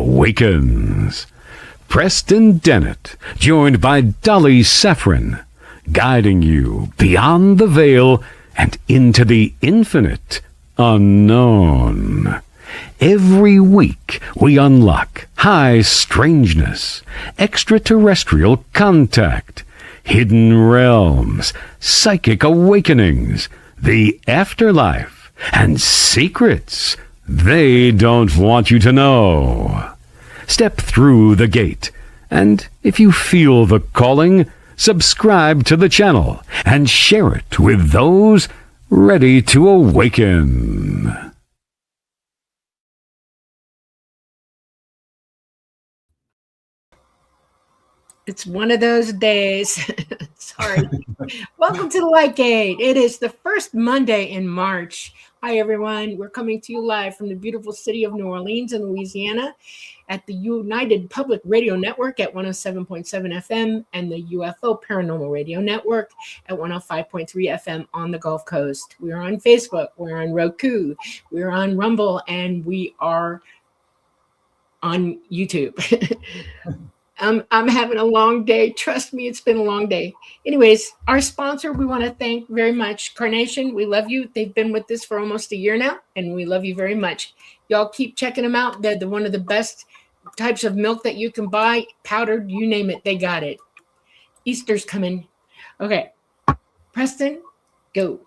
Awakens. Preston Dennett, joined by Dolly Saffron, guiding you beyond the veil and into the infinite unknown. Every week we unlock high strangeness, extraterrestrial contact, hidden realms, psychic awakenings, the afterlife, and secrets they don't want you to know. Step through the gate, and if you feel the calling, subscribe to the channel and share it with those ready to awaken. It's one of those days. Sorry. Welcome to the Light Gate. It is the first Monday in March. Hi, everyone. We're coming to you live from the beautiful city of New Orleans in Louisiana at the United Public Radio Network at 107.7 FM and the UFO Paranormal Radio Network at 105.3 FM on the Gulf Coast. We are on Facebook. We're on Roku. We're on Rumble. And we are on YouTube. I'm having a long day. Trust me, it's been a long day. Anyways, our sponsor, we want to thank very much. Carnation, we love you. They've been with us for almost a year now, and we love you very much. Y'all keep checking them out. They're one of the best types of milk that you can buy. Powdered, you name it, they got it. Easter's coming. Okay. Preston, go.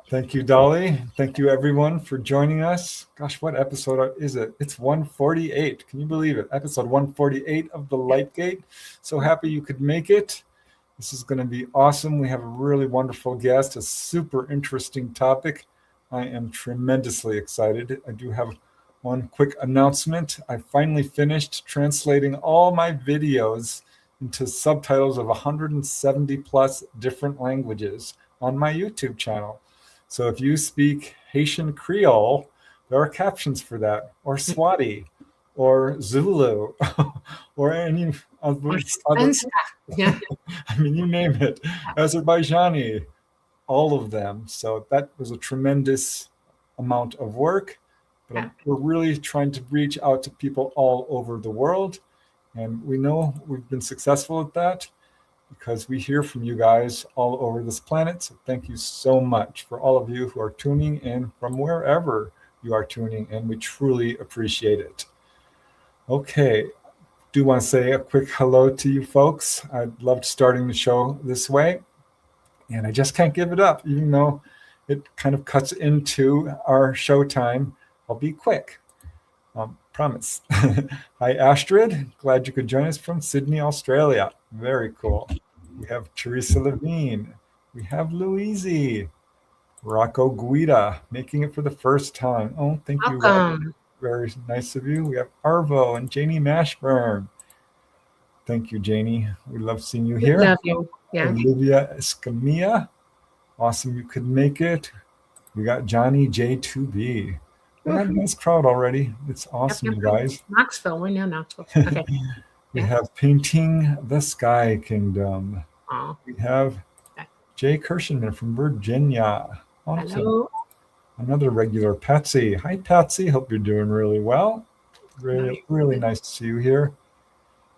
Thank you, Dolly. Thank you, everyone, for joining us. Gosh, what episode is it? It's 148. Can you believe it? Episode 148 of The Light Gate. So happy you could make it. This is going to be awesome. We have a really wonderful guest, a super interesting topic. I am tremendously excited. I do have one quick announcement. I finally finished translating all my videos into subtitles of 170 plus different languages on my YouTube channel. So if you speak Haitian Creole, there are captions for that, or Swati, or Zulu, or any other, yeah. I mean, you name it, Azerbaijani, all of them. So that was a tremendous amount of work, but we're really trying to reach out to people all over the world. And we know we've been successful at that, because we hear from you guys all over this planet. So thank you so much for all of you who are tuning in from wherever you are tuning in. We truly appreciate it. Okay, do want to say a quick hello to you folks. I loved starting the show this way, and I just can't give it up, even though it kind of cuts into our show time. I'll be quick. Promise. Hi, Astrid. Glad you could join us from Sydney, Australia. Very cool. We have Teresa Levine. We have Louise. Rocco Guida, making it for the first time. Oh, thank you. Welcome. Very nice of you. We have Arvo and Janie Mashburn. Thank you, Janie. We love seeing you here. We love you. Yeah. Olivia Escamilla. Awesome you could make it. We got Johnny J2B. We have a nice crowd already. It's awesome, you guys. Knoxville. We're near Knoxville. Okay. We have Painting the Sky Kingdom. Oh. We have Jay Kirschenman from Virginia. Awesome. Hello. Another regular, Patsy. Hi, Patsy. Hope you're doing really well. Really nice to see you here.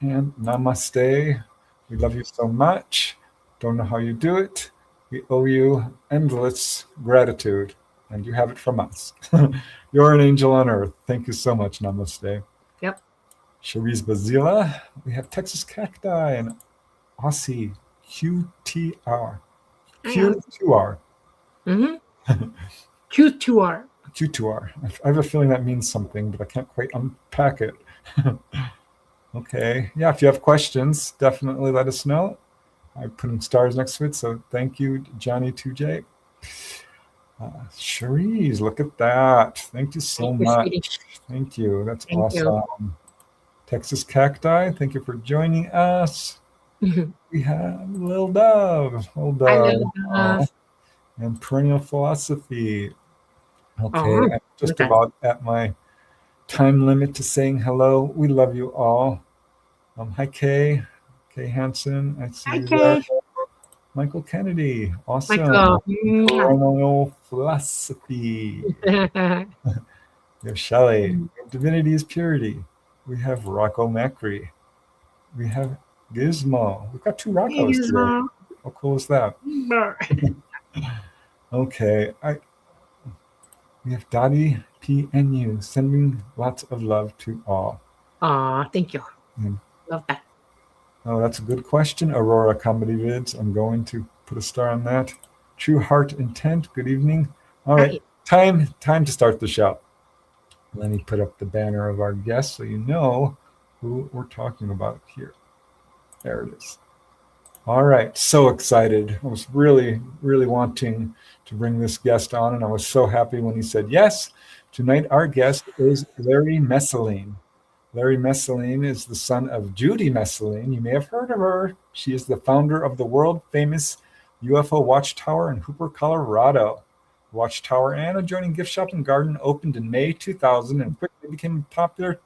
And namaste. We love you so much. Don't know how you do it. We owe you endless gratitude, and you have it from us. You're an angel on earth. Thank you so much. Namaste. Yep. Cherise Bazila. We have Texas Cacti and Aussie QTR. QQR. Mm-hmm. Q2R. Q2R. I have a feeling that means something, but I can't quite unpack it. Okay. Yeah, if you have questions, definitely let us know. I put in stars next to it, so thank you, Johnny 2J. Cherise, look at that. Thank you so much. Thank you. That's awesome. Texas Cacti, thank you for joining us. We have Lil Dove. And Perennial Philosophy. Okay, I'm just about at my time limit to saying hello. We love you all. Hi, Kay. Kay Hansen. I see you there. Michael Kennedy. Awesome. Perennial Philosophy. We have Shelley. We have Divinity is Purity. We have Rocco Macri. We have Gizmo. We've got 2 Roccos today. How cool is that? Okay. We have Dottie PNU sending lots of love to all. Aw, thank you. Love that. Oh, that's a good question. Aurora Comedy Vids. I'm going to put a star on that. True Heart Intent. Good evening. All right. Time to start the show. Let me put up the banner of our guest so you know who we're talking about here. There it is. All right. So excited. I was really, really wanting to bring this guest on, and I was so happy when he said yes. Tonight, our guest is Larry Messoline. Larry Messoline is the son of Judy Messoline. You may have heard of her. She is the founder of the world-famous UFO Watchtower in Hooper, Colorado. Watchtower and adjoining gift shop and garden opened in May 2000 and quickly became a popular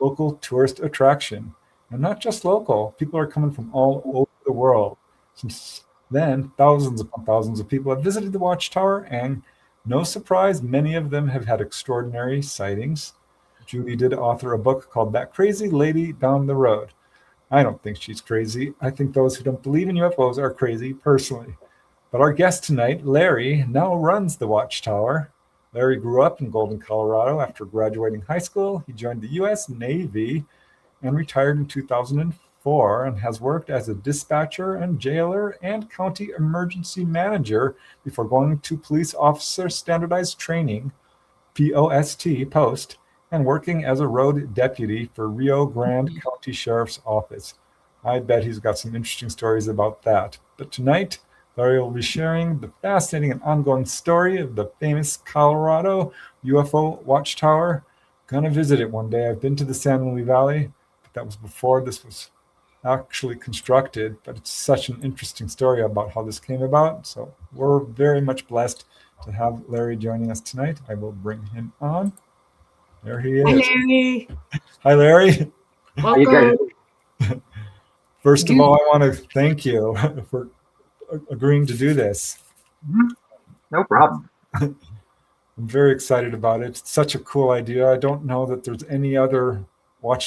local tourist attraction. And not just local, people are coming from all over the world. Since then, thousands upon thousands of people have visited the Watchtower, and no surprise, many of them have had extraordinary sightings. Judy did author a book called That Crazy Lady Down the Road. I don't think she's crazy. I think those who don't believe in UFOs are crazy personally. But our guest tonight, Larry, now runs the Watchtower. Larry grew up in Golden, Colorado. After graduating high school, he joined the U.S. Navy and retired in 2004 and has worked as a dispatcher and jailer and county emergency manager before going to police officer standardized training, POST, post, and working as a road deputy for Rio Grande County Sheriff's Office. I bet he's got some interesting stories about that. But tonight, Larry will be sharing the fascinating and ongoing story of the famous Colorado UFO Watchtower. Gonna visit it one day. I've been to the San Luis Valley, but that was before this was actually constructed. But it's such an interesting story about how this came about. So we're very much blessed to have Larry joining us tonight. I will bring him on. There he is. Hi, Larry. Hi, Larry. Welcome. First of all, I want to thank you for agreeing to do this. No problem. I'm very excited about it. It's such a cool idea. I don't know that there's any other I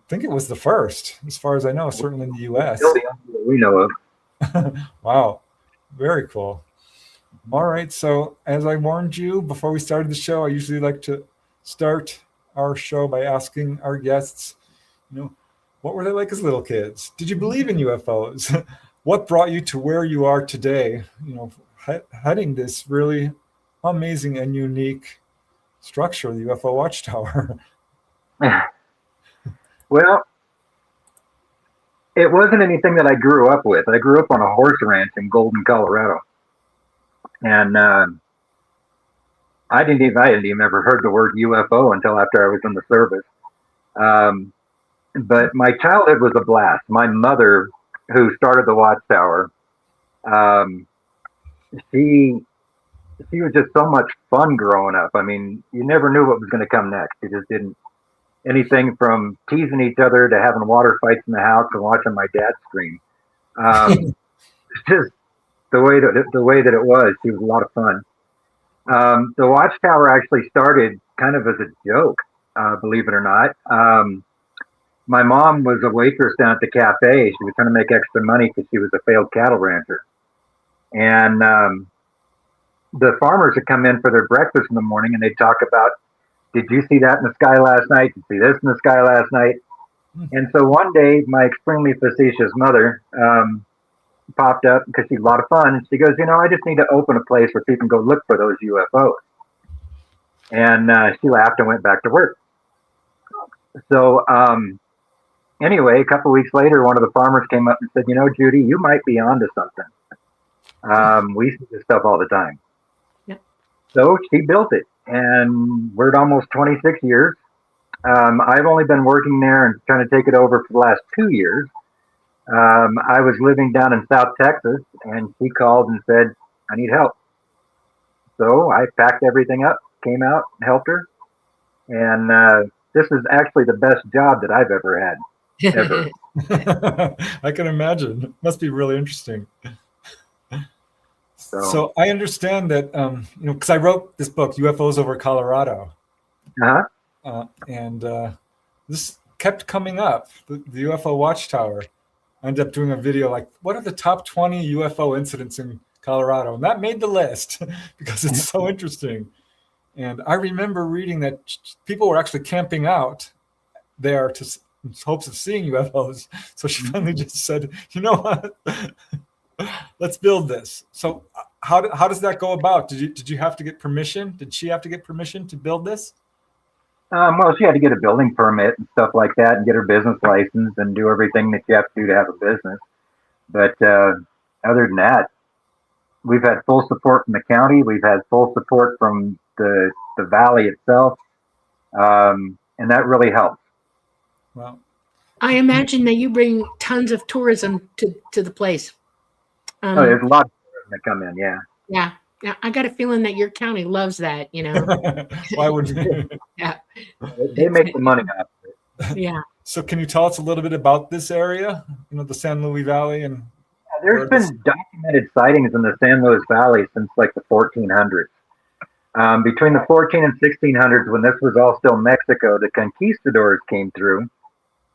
think it was the first, as far as I know, certainly in the U.S. Still the only one we know of. Wow. Very cool. All right. So as I warned you before we started the show, I usually like to start our show by asking our guests, what were they like as little kids? Did you believe in UFOs? What brought you to where you are today, heading this really amazing and unique structure, the UFO Watchtower? Well, it wasn't anything that I grew up with. I grew up on a horse ranch in Golden, Colorado. And I didn't even ever heard the word UFO until after I was in the service. But my childhood was a blast. My mother, who started the Watchtower, she was just so much fun growing up. I mean, you never knew what was going to come next. You just didn't. Anything from teasing each other to having water fights in the house and watching my dad scream. Just the way that it was. She was a lot of fun. The Watchtower actually started kind of as a joke, believe it or not. My mom was a waitress down at the cafe. She was trying to make extra money because she was a failed cattle rancher. And the farmers would come in for their breakfast in the morning and they'd talk about, did you see that in the sky last night? Did you see this in the sky last night? And so one day, my extremely facetious mother popped up because she's a lot of fun. And she goes, I just need to open a place where people can go look for those UFOs. And she laughed and went back to work. So anyway, a couple of weeks later, one of the farmers came up and said, Judy, you might be onto something. We see this stuff all the time. Yep. So she built it, and we're at almost 26 years. I've only been working there and trying to take it over for the last 2 years. I was living down in South Texas, and she called and said, I need help. So I packed everything up, came out, and helped her. And this is actually the best job that I've ever had. Ever. I can imagine. It must be really interesting. So I understand that, because I wrote this book, UFOs over Colorado. Uh-huh. And this kept coming up, the UFO Watchtower. I ended up doing a video like, what are the top 20 UFO incidents in Colorado? And that made the list because it's so interesting. And I remember reading that people were actually camping out there in hopes of seeing UFOs. So she finally just said, you know what, let's build this. So how does that go about? Did you have to get permission? Did she have to get permission to build this? Well, she had to get a building permit and stuff like that and get her business license and do everything that you have to do to have a business. But other than that, we've had full support from the county. We've had full support from the valley itself. And that really helps. Well, I imagine that you bring tons of tourism to the place. There's a lot of tourism that come in, yeah. Yeah. Yeah, I got a feeling that your county loves that, you know. why would Yeah. They make the money out of it. Yeah. So can you tell us a little bit about this area, the San Luis Valley? And there's been documented sightings in the San Luis Valley since like the 1400s. Between the 14 and 1600s, when this was all still Mexico, the conquistadors came through,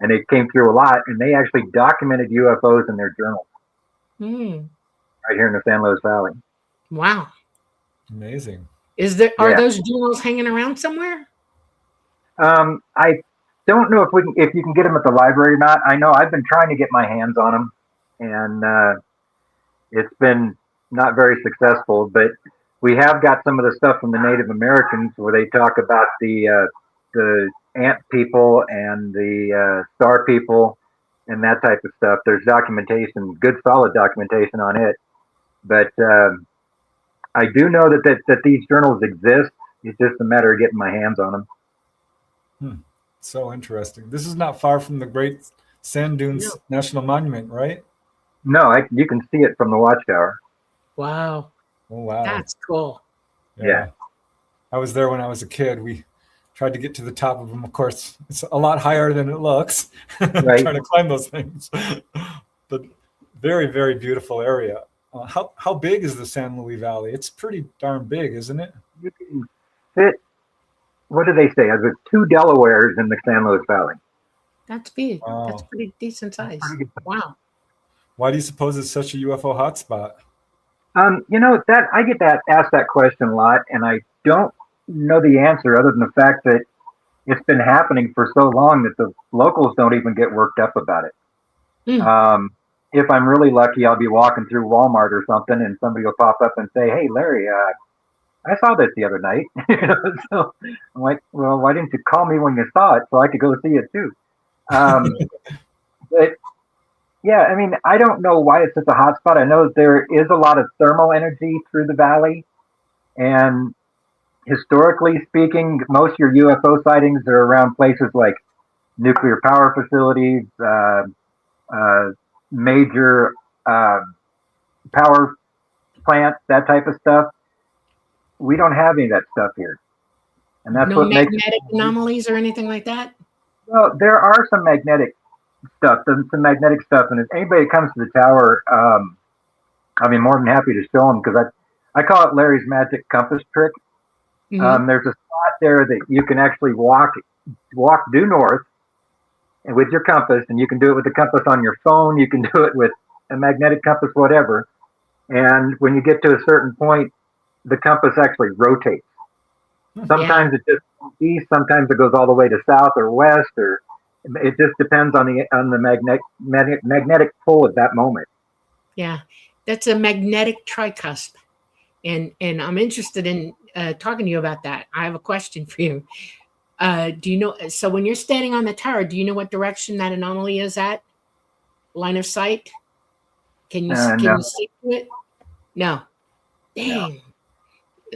and they came through a lot, and they actually documented UFOs in their journals right here in the San Luis Valley. Wow. Amazing. Are those journals hanging around somewhere? I don't know if you can get them at the library or not. I know I've been trying to get my hands on them, and it's been not very successful. But we have got some of the stuff from the Native Americans where they talk about the ant people and the star people and that type of stuff. There's documentation, good solid documentation on it. But I do know that these journals exist. It's just a matter of getting my hands on them. So interesting. This is not far from the Great Sand Dunes National Monument, right? No, you can see it from the Watchtower. Wow. Oh, wow. That's cool. Yeah. I was there when I was a kid. We tried to get to the top of them. Of course, it's a lot higher than it looks. Right. Trying to climb those things. But very, very beautiful area. How big is the San Luis Valley? It's pretty darn big, isn't it? You can fit, what do they say? There's 2 Delawares in the San Luis Valley. That's big. Wow. That's pretty decent size. Wow. Why do you suppose it's such a UFO hotspot? That I get asked that question a lot, and I don't know the answer other than the fact that it's been happening for so long that the locals don't even get worked up about it. If I'm really lucky, I'll be walking through Walmart or something, and somebody will pop up and say, "Hey, Larry, I saw this the other night." So I'm like, "Well, why didn't you call me when you saw it so I could go see it too?" But yeah, I mean, I don't know why it's such a hot spot. I know there is a lot of thermal energy through the valley, and historically speaking, most of your UFO sightings are around places like nuclear power facilities, major power plants, that type of stuff. We don't have any of that stuff here, and that's No what makes magnetic anomalies or anything like that? Well, there are some magnetic stuff, and if anybody comes to the tower, I'll be more than happy to show them, because I call it Larry's magic compass trick. There's a spot there that you can actually walk due north with your compass, and you can do it with the compass on your phone. You can do it with a magnetic compass, whatever. And when you get to a certain point, the compass actually rotates. Sometimes it just goes east, sometimes it goes all the way to south or west, or it just depends on the magnetic pull at that moment. Yeah, that's a magnetic tricuspid, and I'm interested in talking to you about that. I have a question for you. Do you know? So when you're standing on the tower, do you know what direction that anomaly is at? Line of sight? Can you see to it? No. Dang.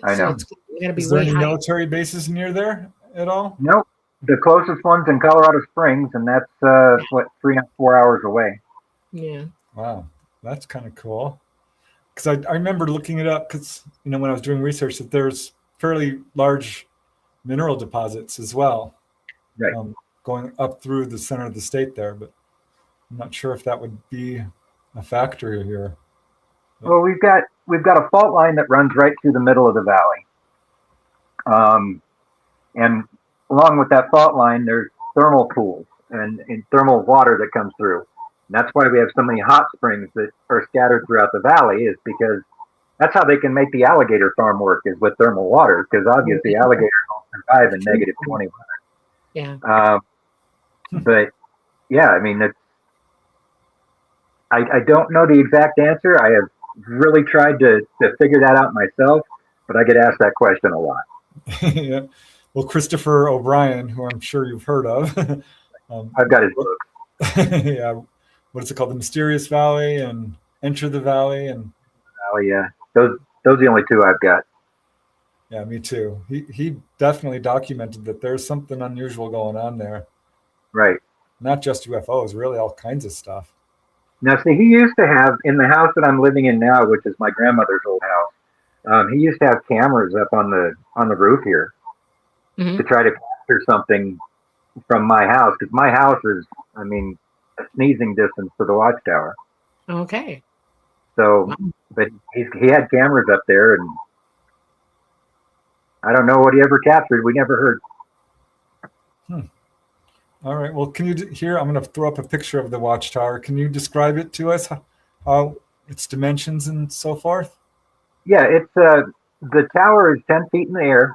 I know. It's gotta be Is there way any high. military bases near there at all? Nope. The closest one's in Colorado Springs, and that's 3.5 to 4 hours away. Yeah. Wow, that's kind of cool. Because I remember looking it up, because when I was doing research, that there's fairly large mineral deposits as well, Right. Going up through the center of the state there. But I'm not sure if that would be a factor here. Well, we've got a fault line that runs right through the middle of the valley, and along with that fault line, there's thermal pools and thermal water that comes through. And that's why we have so many hot springs that are scattered throughout the valley, is because that's how they can make the alligator farm work, is with thermal water, because obviously alligators don't survive in negative 20 weather. Yeah. But yeah, I mean, I don't know the exact answer. I have really tried to figure that out myself, but I get asked that question a lot. Yeah. Well, Christopher O'Brien, who I'm sure you've heard of. I've got his book. Yeah. What is it called? The Mysterious Valley and Enter the Valley. And Oh yeah, those are the only two I've got. yeah, me too. He definitely documented that there's something unusual going on there. Right. Not just UFOs, really all kinds of stuff. Now, see, he used to have, in the house that I'm living in now, which is my grandmother's old house, he used to have cameras up on the roof here to try to capture something from my house, because my house is, I mean, a sneezing distance to the watchtower. Okay. So, but he had cameras up there, and I don't know what he ever captured. We never heard. All right. Well, can you here? I'm going to throw up a picture of the watchtower. Can you describe it to us? How its dimensions and so forth? Yeah, it's the tower is 10 feet in the air,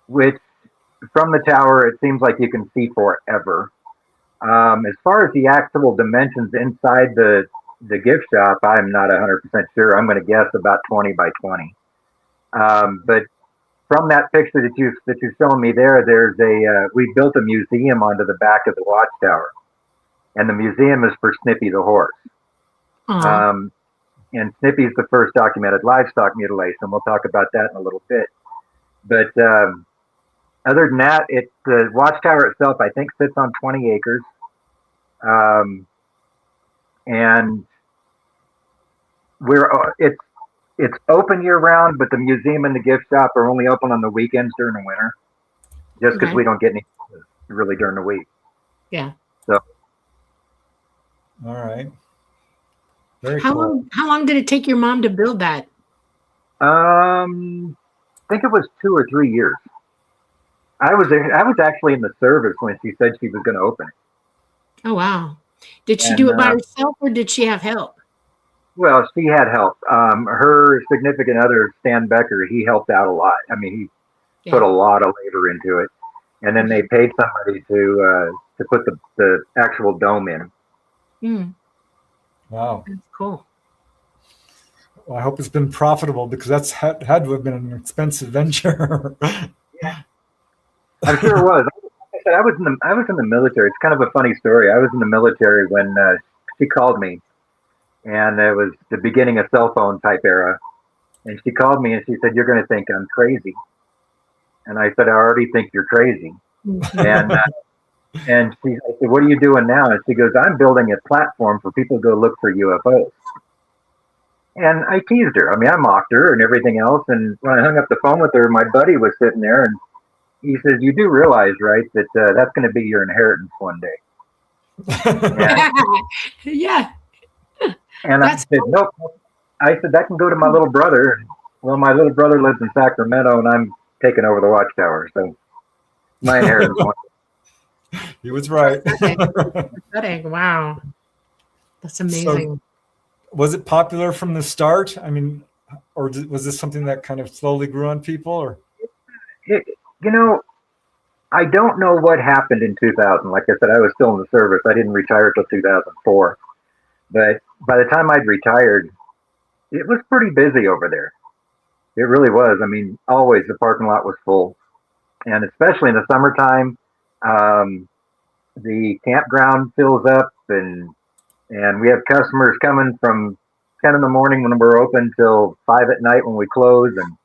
which from the tower it seems like you can see forever. As far as the actual dimensions inside the gift shop, I'm not 100% sure. I'm going to guess about 20 by 20. But from that picture that you're showing me there, there's we built a museum onto the back of the watchtower, and the museum is for Snippy the horse. And Snippy's the first documented livestock mutilation. We'll talk about that in a little bit. But other than that, the watchtower itself, I think, sits on 20 acres. And it's open year round, but the museum and the gift shop are only open on the weekends during the winter, just because we don't get any really during the week. Yeah. So. All right. Very How cool. long did it take your mom to build that? I think it was 2 or 3 years. I was actually in the service when she said she was going to open it. Oh wow! Did she do it by herself, or did she have help? Well, she had help. Her significant other, Stan Becker, he helped out a lot. I mean, he put a lot of labor into it, and then they paid somebody to put the actual dome in. Wow. That's cool. Well, I hope it's been profitable, because that's had to have been an expensive venture. Yeah, I'm sure it was. Like I said, I was in the military. It's kind of a funny story. I was in the military when she called me, and it was the beginning of cell phone type era. And she called me and she said, "You're going to think I'm crazy." And I said, "I already think you're crazy." And I said, "What are you doing now?" And she goes, "I'm building a platform for people to go look for UFOs." And I teased her. I mean, I mocked her and everything else. And when I hung up the phone with her, my buddy was sitting there, and he says, "You do realize, right, that that's going to be your inheritance one day?" Yeah. And I said, "Nope." I said, "That can go to my little brother." Well, my little brother lives in Sacramento, and I'm taking over the watchtower. So my inheritance one. He was right. Wow. That's amazing. So, was it popular from the start? I mean, or was this something that kind of slowly grew on people? Or I don't know what happened in 2000. Like I said, I was still in the service. I didn't retire till 2004. But by the time I'd retired, it was pretty busy over there. It really was. I mean, always the parking lot was full. And especially in the summertime, the campground fills up, and we have customers coming from 10 in the morning when we're open till 5 at night when we close. And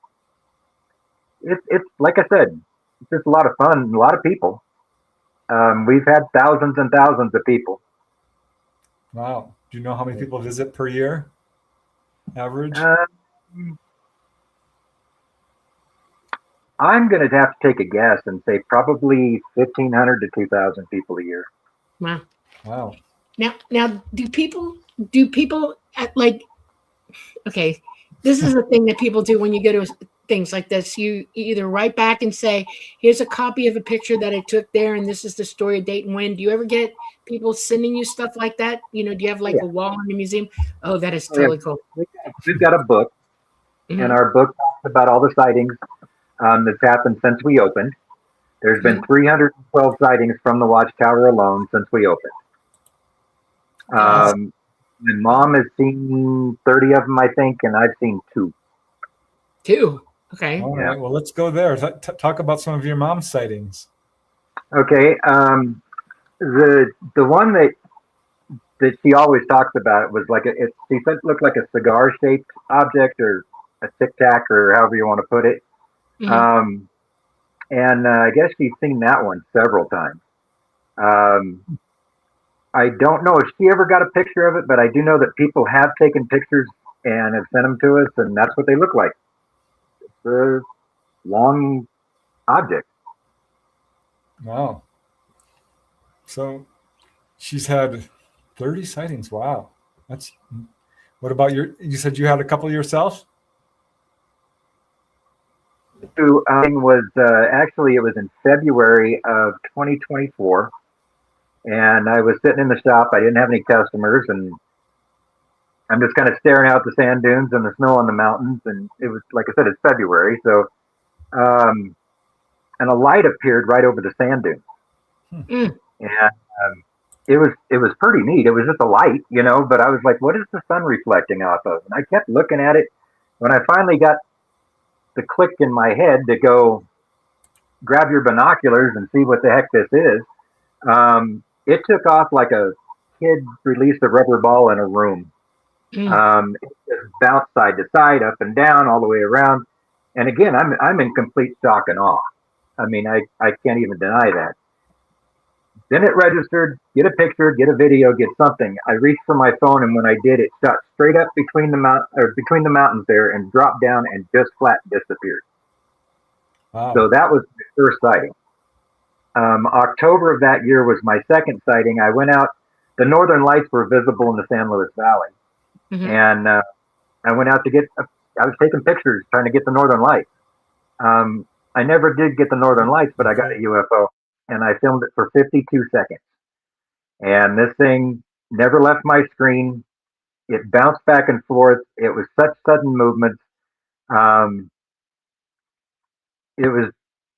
it's like I said, it's just a lot of fun and a lot of people. We've had thousands and thousands of people. Wow. Do you know how many people visit per year? Average? I'm going to have to take a guess and say probably 1,500 to 2,000 people a year. Wow. Wow. Now, do people like? Okay, this is the thing that people do when you go to things like this? You either write back and say, here's a copy of a picture that I took there, and this is the story, date and when. Do you ever get people sending you stuff like that? Do you have like Yeah. a wall in the museum? Oh, that is We have- totally cool. We've got a book, and our book talks about all the sightings that's happened since we opened. There's been 312 sightings from the Watchtower alone since we opened. My mom has seen 30 of them, I think, and I've seen 2. 2. Okay. All right. Well, let's go there. Talk about some of your mom's sightings. Okay. The one that she always talks about was like she said it looked like a cigar shaped object or a tic tac or however you want to put it. And I guess she's seen that one several times. I don't know if she ever got a picture of it, but I do know that people have taken pictures and have sent them to us, and that's what they look like. It's a long object. Wow. So she's had 30 sightings. Wow. What about you said you had a couple yourself? Actually, it was in February of 2024. And I was sitting in the shop. I didn't have any customers, and I'm just kind of staring out the sand dunes and the snow on the mountains. And it was, like I said, it's February. So, and a light appeared right over the sand dunes. And it was pretty neat. It was just a light, but I was like, what is the sun reflecting off of? And I kept looking at it. When I finally got the click in my head to go grab your binoculars and see what the heck this is, it took off like a kid released a rubber ball in a room. It just bounced side to side, up and down, all the way around. And again, I'm in complete shock and awe. I mean, I can't even deny that. Then it registered, get a picture, get a video, get something. I reached for my phone, and when I did, it shot straight up between the mountains there and dropped down and just flat disappeared. Wow. So that was the first sighting. October of that year was my second sighting. I went out. The northern lights were visible in the San Luis Valley, and I went out to I was taking pictures, trying to get the northern lights. I never did get the northern lights, but I got a UFO, and I filmed it for 52 seconds. And this thing never left my screen. It bounced back and forth. It was such sudden movements. It was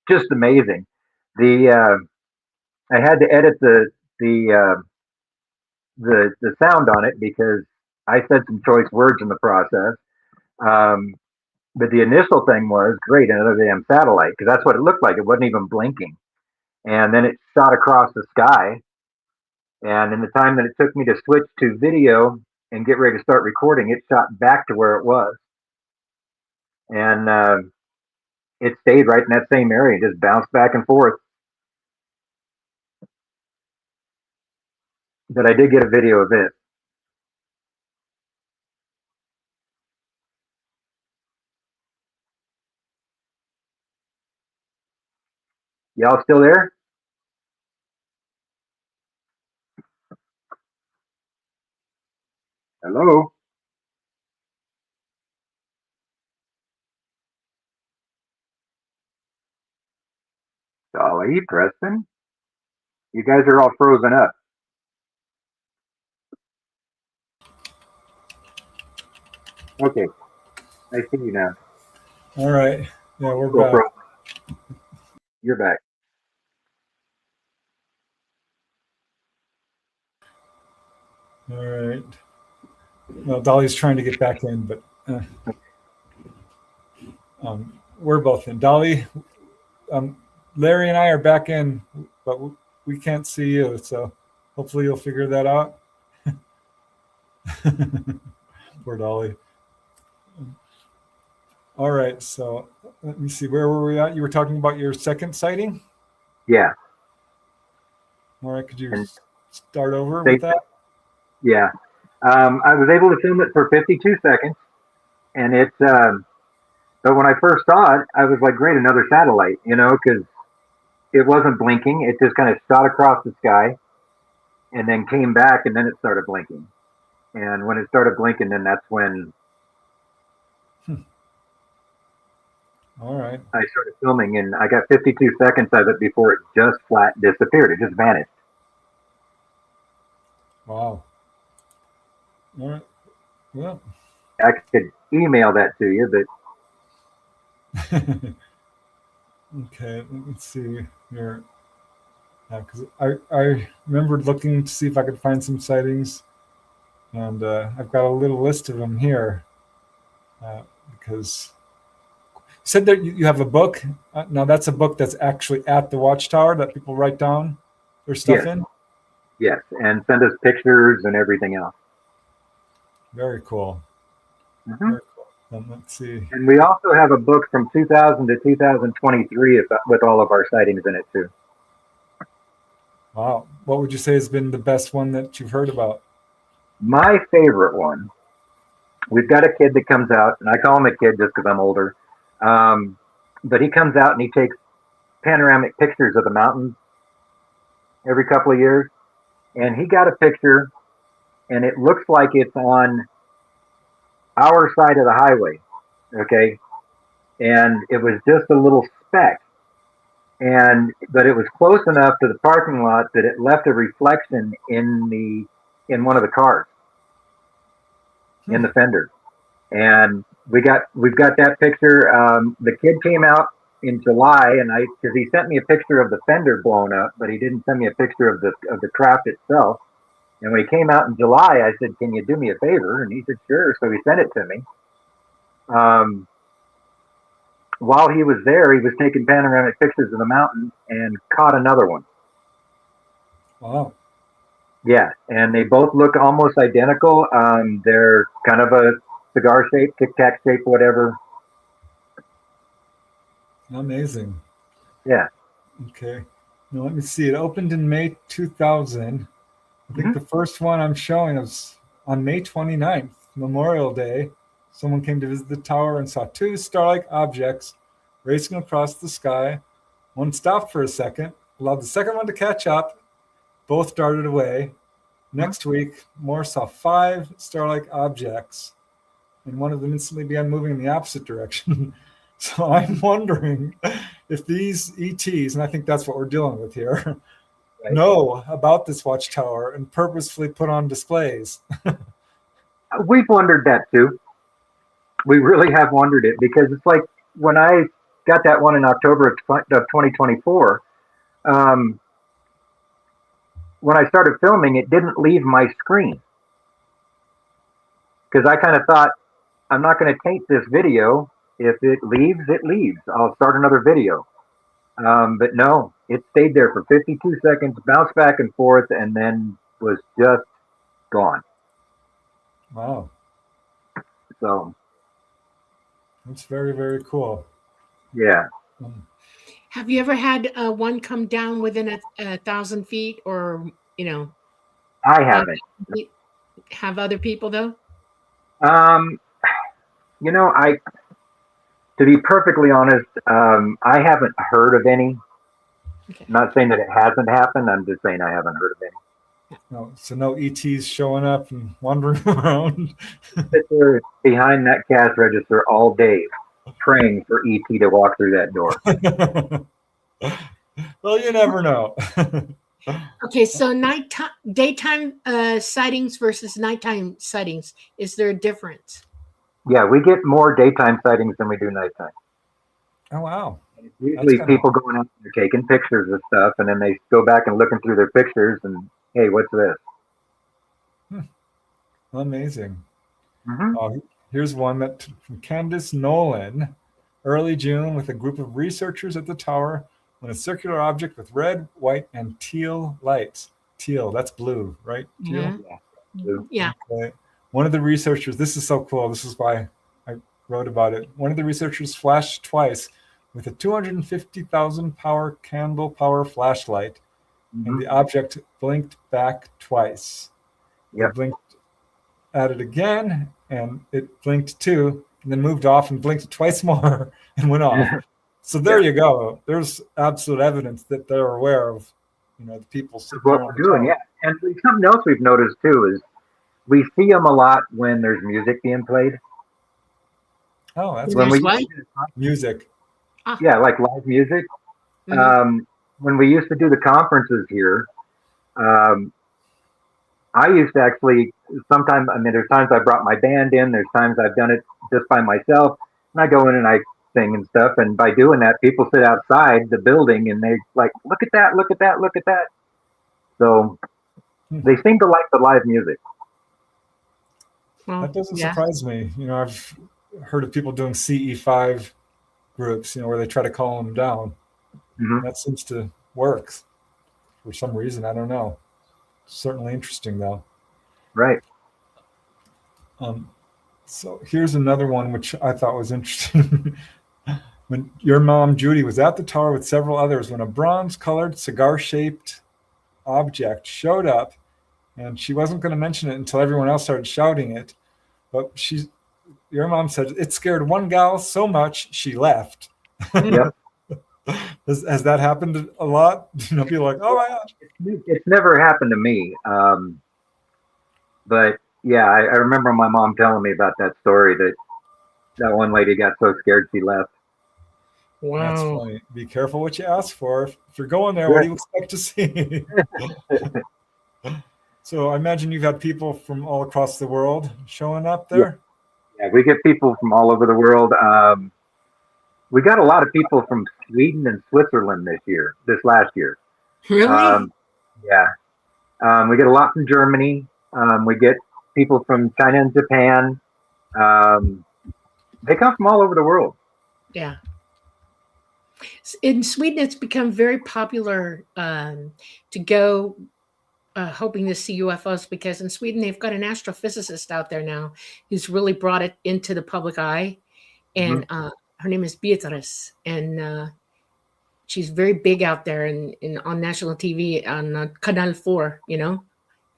just amazing. I had to edit the sound on it because I said some choice words in the process. But the initial thing was great, another damn satellite, because that's what it looked like. It wasn't even blinking. And then it shot across the sky. And in the time that it took me to switch to video and get ready to start recording, it shot back to where it was. And it stayed right in that same area, just bounced back and forth. But I did get a video of it. Y'all still there? Hello? Dolly, Preston? You guys are all frozen up. Okay. I see you now. All right. Yeah, we're Go back. frozen. You're back. All right. Well, Dolly's trying to get back in, but we're both in. Dolly, Larry and I are back in, but we can't see you, so hopefully you'll figure that out. Poor Dolly. All right, so let me see. Where were we at? You were talking about your second sighting? Yeah. All right, could you And start over with that? Yeah. I was able to film it for 52 seconds, and but when I first saw it, I was like, great, another satellite, because it wasn't blinking. It just kind of shot across the sky and then came back, and then it started blinking. And when it started blinking, then that's when All right. I started filming, and I got 52 seconds of it before it just flat disappeared. It just vanished. Wow. All right. Well. I could email that to you, but Okay, let me see here. Because I remembered looking to see if I could find some sightings, and I've got a little list of them here. Because you said that you have a book. Now that's a book that's actually at the Watchtower that people write down their stuff Yes. in. yes, and send us pictures and everything else. Very cool. Mhm. Very cool. Let's see. And we also have a book from 2000 to 2023 with all of our sightings in it too. Wow. What would you say has been the best one that you've heard about? My favorite one, we've got a kid that comes out, and I call him a kid just because I'm older. But he comes out and he takes panoramic pictures of the mountains every couple of years. And he got a picture, and it looks like it's on our side of the highway. Okay. And it was just a little speck. But it was close enough to the parking lot that it left a reflection in one of the cars, in the fender. And we've got that picture. The kid came out in July, and because he sent me a picture of the fender blown up, but he didn't send me a picture of the craft itself. And when he came out in July, I said, "Can you do me a favor?" And he said, "Sure." So he sent it to me. While he was there, he was taking panoramic pictures of the mountain and caught another one. Wow. Yeah, and they both look almost identical. They're kind of a cigar shape, Tic Tac shape, whatever. Amazing. Yeah. Okay. Now let me see. It opened in May 2000. I think the first one I'm showing was on May 29th, Memorial Day. Someone came to visit the tower and saw two star-like objects racing across the sky. One stopped for a second, allowed the second one to catch up. Both darted away. Next week, more saw 5 star-like objects, and one of them instantly began moving in the opposite direction. So I'm wondering if these ETs, and I think that's what we're dealing with here, Right. know about this watchtower and purposefully put on displays. We've wondered that too. We really have wondered it, because it's like when I got that one in October of 2024, when I started filming, it didn't leave my screen. Because I kind of thought, I'm not going to tape this video. If it leaves, it leaves. I'll start another video. But no, it stayed there for 52 seconds, bounced back and forth, and then was just gone. Wow. So, That's very, very cool. yeah. Have you ever had one come down within 1,000 feet, or I haven't. have other people though? To be perfectly honest, I haven't heard of any. Okay. I'm not saying that it hasn't happened. I'm just saying I haven't heard of any. No, so no ETs showing up and wandering around. Sit there behind that cash register all day, praying for ET to walk through that door. Well, you never know. Okay, so daytime sightings versus nighttime sightings. Is there a difference? Yeah, we get more daytime sightings than we do nighttime. Oh, wow. Usually people going out and they're taking pictures of stuff, and then they go back and looking through their pictures and, hey, what's this? Amazing. Mm-hmm. Here's one from Candace Nolan, early June, with a group of researchers at the tower when a circular object with red, white, and teal lights. Teal, that's blue, right? Teal? Yeah. Okay. One of the researchers, this is so cool. This is why I wrote about it. One of the researchers flashed twice with a 250,000 power candle power flashlight, and the object blinked back twice. Yep. It blinked at it again, and it blinked too, and then moved off and blinked twice more and went off. So there you go. There's absolute evidence that they're aware of, the people. What we're doing, yeah. And something else we've noticed too is we see them a lot when there's music being played. Oh, that's when good. what? Music. Yeah, like live music. Mhm. When we used to do the conferences here, um, I used to actually sometimes. I mean, there's times I brought my band in. There's times I've done it just by myself, and I go in and I sing and stuff. And by doing that, people sit outside the building and they like, look at that, look at that, look at that. So Hmm. they seem to like the live music. Well, That doesn't yeah. surprise me. I've heard of people doing CE5 groups, where they try to calm them down. Hmm. That seems to work for some reason. I don't know. Certainly interesting, though. Right. So here's another one which I thought was interesting. When your mom, Judy, was at the tower with several others, when a bronze-colored, cigar-shaped object showed up, and she wasn't going to mention it until everyone else started shouting it, but your mom said it scared one gal so much she left. Yep. Has that happened a lot? People are like, oh my gosh. It's never happened to me. But yeah, I remember my mom telling me about that story that one lady got so scared she left. That's Wow. funny. Be careful what you ask for. If you're going there, what do you expect to see? So I imagine you've had people from all across the world showing up there. Yeah, we get people from all over the world. We got a lot of people from Sweden and Switzerland this last year. Really? Yeah. We get a lot from Germany. We get people from China and Japan. They come from all over the world. Yeah. In Sweden, it's become very popular to go hoping to see UFOs, because in Sweden, they've got an astrophysicist out there now who's really brought it into the public eye. And her name is Beatrice. And she's very big out there and on national TV on Canal 4,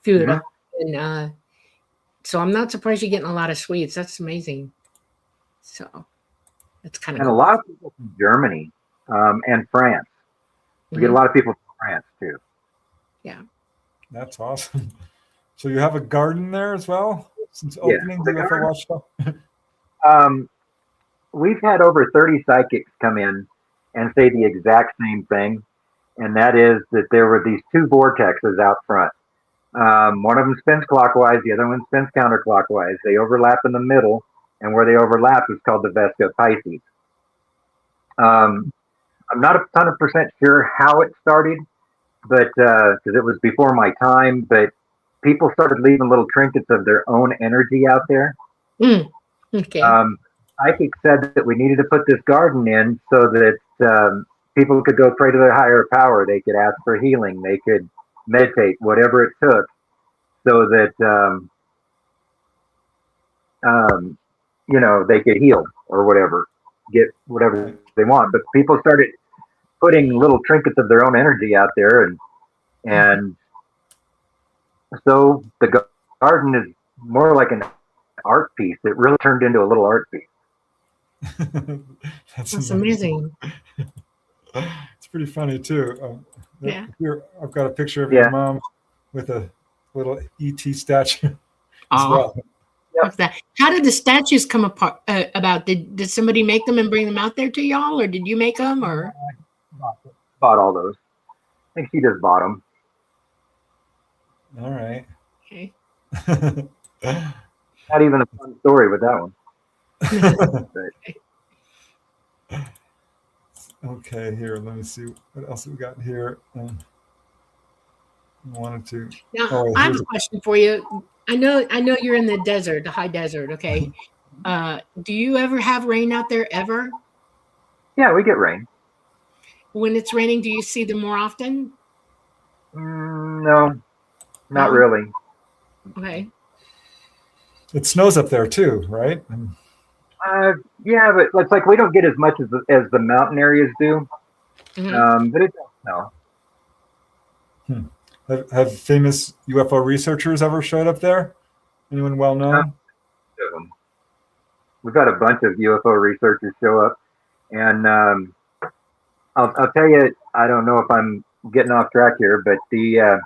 Fyra. And so I'm not surprised you're getting a lot of Swedes. That's amazing. So that's kind of And a lot of people from Germany and France. We get a lot of people from France too. Yeah. That's awesome. So you have a garden there as well since opening the UFO Watchtower? We've had over 30 psychics come in and say the exact same thing, and that is that there were these two vortexes out front. One of them spins clockwise, the other one spins counterclockwise. They overlap in the middle, and where they overlap is called the Vesta Pisces. I'm not 100% sure how it started, but because it was before my time, but people started leaving little trinkets of their own energy out there. Okay. Psychic said that we needed to put this garden in so that people could go pray to their higher power. They could ask for healing. They could meditate, whatever it took, so that they could heal or whatever, get whatever they want. But people started putting little trinkets of their own energy out there, and so the garden is more like an art piece. It really turned into a little art piece. That's amazing. It's pretty funny too. Yeah. Here I've got a picture of your mom with a little ET statue as well. What's that? How did the statues come about? Did somebody make them and bring them out there to y'all, or did you make them? Or bought all those. I think she just bought them. All right. Okay. Not even a fun story with that one. Okay, here, let me see what else we got here. I wanted to. Now, I have a question for you. I know you're in the desert, the high desert. Okay. Do you ever have rain out there ever? Yeah, we get rain. When it's raining, do you see them more often? No, not really. Okay. It snows up there too, right? Yeah, but it's like we don't get as much as the mountain areas do. But it does snow. Have famous UFO researchers ever showed up there? Anyone well known? We've got a bunch of UFO researchers show up, and I'll tell you, I don't know if I'm getting off track here, but the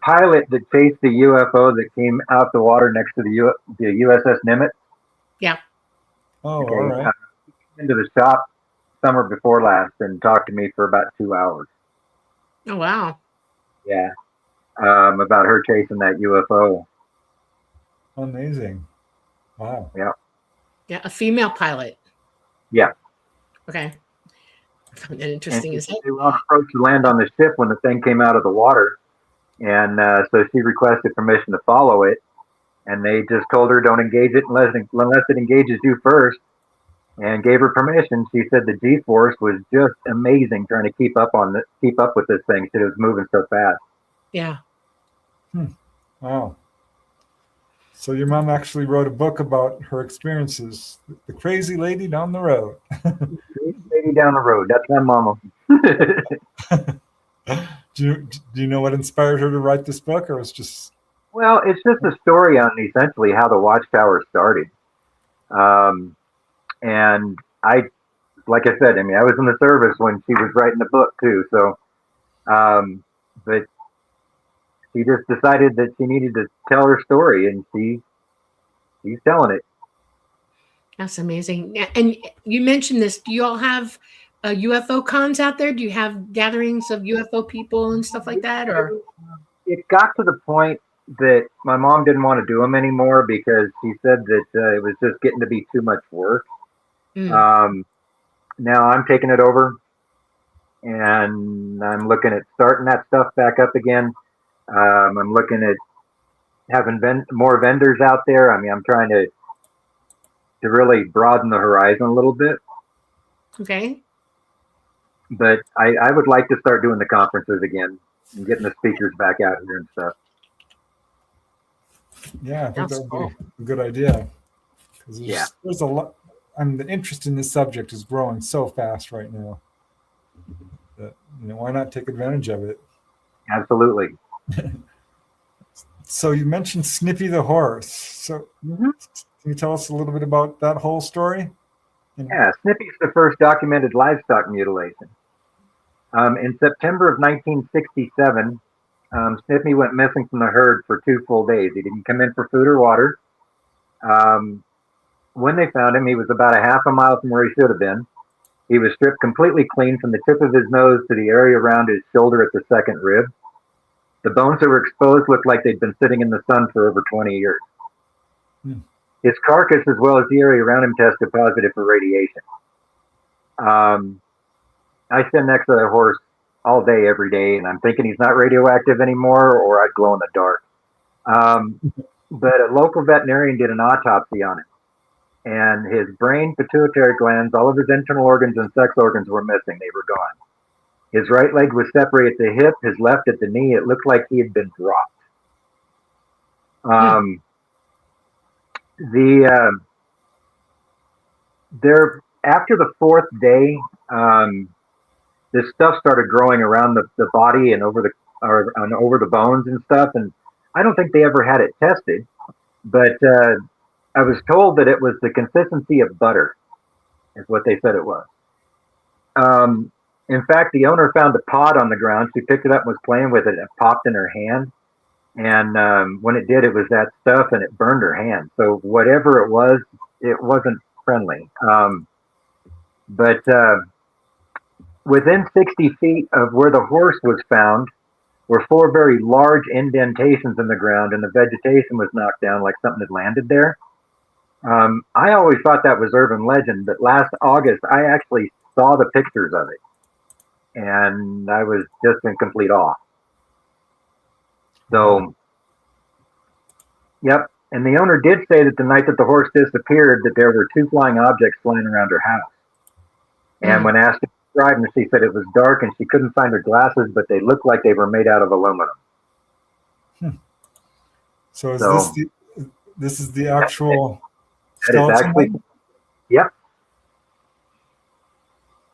pilot that chased the UFO that came out the water next to the USS Nimitz. Yeah. Oh, okay. All right. Into the shop, summer before last and talked to me for about 2 hours. Oh, wow. Yeah. About her chasing that UFO. Amazing. Wow. Yeah. Yeah, a female pilot. Yeah. Okay. I found that And interesting as heck. they were on approach to land on the ship when the thing came out of the water. And so she requested permission to follow it. And they just told her, don't engage it unless it engages you first. And gave her permission. She said the G-force was just amazing trying to keep up with this thing. She said it was moving so fast. Yeah. Wow. So your mom actually wrote a book about her experiences. The Crazy Lady Down the Road. Maybe down the road. That's my mama. Do you know what inspired her to write this book, or was just? Well, it's just a story on essentially how the Watchtower started. And I, like I said, I mean, I was in the service when she was writing the book too. So, but she just decided that she needed to tell her story, and she's telling it. That's amazing. And you mentioned this. Do you all have UFO cons out there? Do you have gatherings of UFO people and stuff like that? Or It got to the point that my mom didn't want to do them anymore because she said that it was just getting to be too much work. Now I'm taking it over, and I'm looking at starting that stuff back up again. I'm looking at having more vendors out there. I mean, I'm trying to really broaden the horizon a little bit. okay. But I would like to start doing the conferences again and getting the speakers back out here and stuff. Yeah, I think That's that would cool. be a good idea. Because Yeah. there's a lot. I mean, the interest in this subject is growing so fast right now. That, why not take advantage of it? Absolutely. So you mentioned Snippy the horse. So can you tell us a little bit about that whole story? Yeah, Snippy's the first documented livestock mutilation. In September of 1967, Snippy went missing from the herd for 2 full days. He didn't come in for food or water. When they found him, he was about a half a mile from where he should have been. He was stripped completely clean from the tip of his nose to the area around his shoulder at the second rib. The bones that were exposed looked like they'd been sitting in the sun for over 20 years. His carcass, as well as the area around him, tested positive for radiation. I stand next to that horse all day, every day, and I'm thinking he's not radioactive anymore, or I'd glow in the dark. But a local veterinarian did an autopsy on him, and his brain, pituitary glands, all of his internal organs and sex organs were missing. They were gone. His right leg was separated at the hip, his left at the knee. It looked like he had been dropped. After the 4th day, this stuff started growing around the body and over the bones and stuff. And I don't think they ever had it tested, but I was told that it was the consistency of butter, is what they said it was. In fact, the owner found a pod on the ground. She picked it up and was playing with it, and it popped in her hand. And when it did, it was that stuff, and it burned her hand. So whatever it wasn't friendly. But within 60 feet of where the horse was found were 4 very large indentations in the ground, and the vegetation was knocked down like something had landed there. I always thought that was urban legend, but last August, I actually saw the pictures of it, and I was just in complete awe. So, yep. And the owner did say that the night that the horse disappeared, that there were 2 flying objects flying around her house. And when asked to describe them, she said it was dark and she couldn't find her glasses, but they looked like they were made out of aluminum. So this is the actual That is actually, skeleton? yep,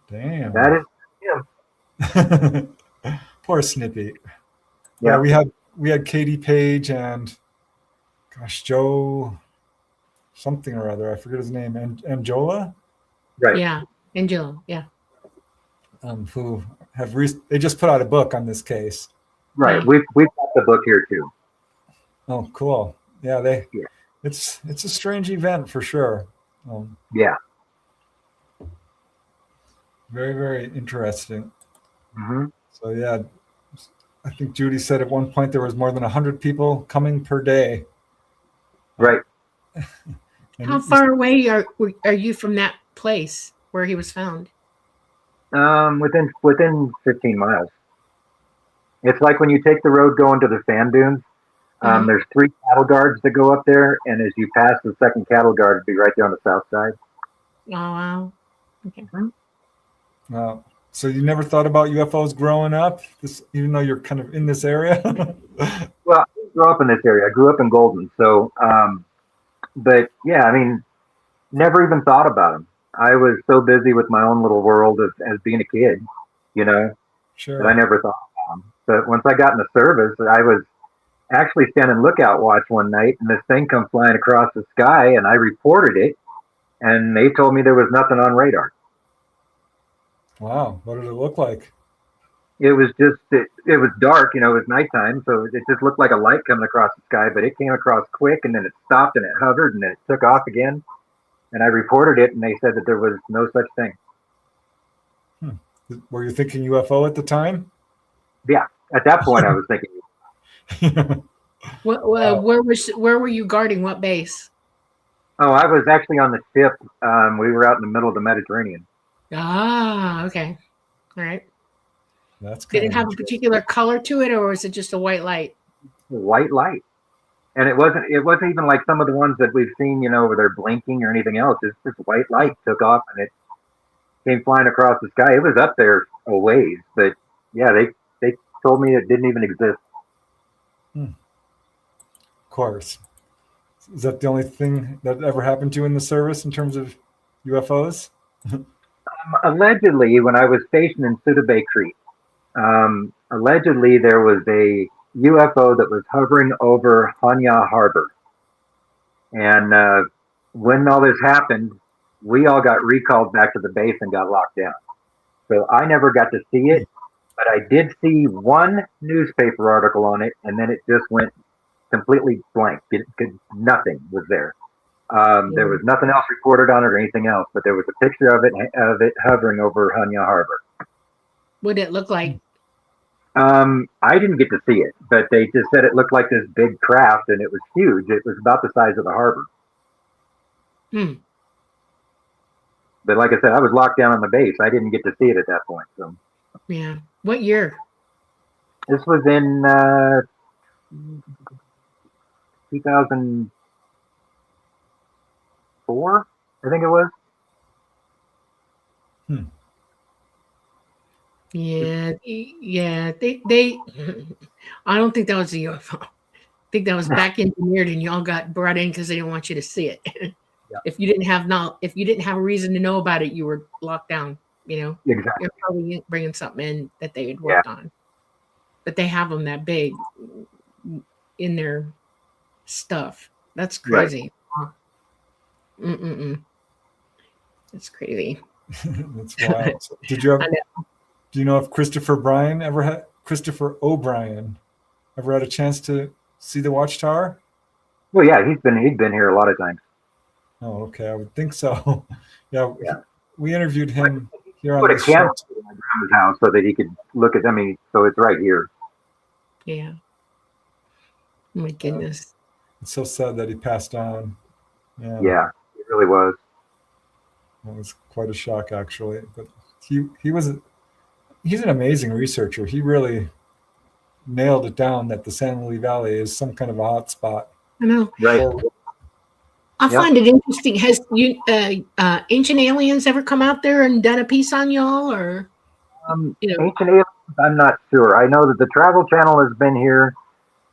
Damn. that is him. Poor Snippy. Yeah. Yeah, we had Katie Page and Joe something or other. I forget his name. Anjola, Right. Yeah. Angela. Yeah. who have they just put out a book on this case. Right. We've got the book here too. Oh, cool. Yeah, Yeah. It's a strange event for sure. Yeah. Very, very interesting. Hmm. So yeah, I think Judy said at one point there was more than 100 people coming per day. Right. And How far away are you from that place where he was found? Within 15 miles. It's like when you take the road going to the sand dunes. Mhm. There's 3 cattle guards that go up there, and as you pass the second cattle guard, it'd be right there on the south side. Oh, wow. Okay. So you never thought about UFOs growing up, even though you're kind of in this area? Well, I didn't grow up in this area. I grew up in Golden, so but yeah, I mean, never even thought about them. I was so busy with my own little world as being a kid, you know, Sure. that I never thought about them. But once I got in the service, I was actually standing lookout watch one night, and this thing comes flying across the sky, and I reported it, and they told me there was nothing on radar. Wow. What did it look like? It was just it was dark, you know, it was nighttime, so it just looked like a light coming across the sky, but it came across quick, and then it stopped, and it hovered, and then it took off again. And I reported it, and they said that there was no such thing. Were you thinking UFO at the time? Yeah, at that point, I was thinking. Where were you guarding? What base? Oh, I was actually on the ship. We were out in the middle of the Mediterranean. Ah, okay. All right. That's Did kind it of have a particular color to it, or was it just a white light? White light, and it wasn't even like some of the ones that we've seen, you know, where they're blinking or anything else. It's just white light took off, and it came flying across the sky. It was up there a ways, but yeah, they told me it didn't even exist. Of course. Is that the only thing that ever happened to you in the service in terms of UFOs? Allegedly, when I was stationed in Suda Bay Creek, allegedly there was a UFO that was hovering over Hanya Harbor. And when all this happened, we all got recalled back to the base and got locked down. So I never got to see it, but I did see one newspaper article on it, and then it just went completely blank. Nothing was there. There was nothing else reported on it or anything else, but there was a picture of it hovering over Hanya Harbor. What did it look like? I didn't get to see it, but they just said it looked like this big craft, and it was huge. It was about the size of the harbor. But like I said, I was locked down on the base. I didn't get to see it at that point. So Yeah. What year? this was in 2004, I think it was. Yeah. They. I don't think that was a UFO. I think that was back engineered, and y'all got brought in because they didn't want you to see it. Yeah. If you didn't have a reason to know about it, you were locked down. You know, Exactly. you're probably bringing something in that they had worked on, but they have them that big in their stuff. That's crazy. Right. That's crazy. That's wild. So do you know if Christopher O'Brien ever had a chance to see the Watchtower? Well, yeah, he'd been here a lot of times. Oh, okay. I would think so. Yeah. We interviewed him here on Put a the show. camera in my grandma's house so that he could look at. I mean, so it's right here. Yeah. Oh my goodness. It's so sad that he passed on. Yeah, it really was. It was quite a shock, actually. But he's an amazing researcher. He really nailed it down that the San Luis Valley is some kind of a hot spot. I know. Right. I find it interesting. Has Ancient Aliens ever come out there and done a piece on y'all, or Ancient Aliens? I'm not sure. I know that the Travel Channel has been here.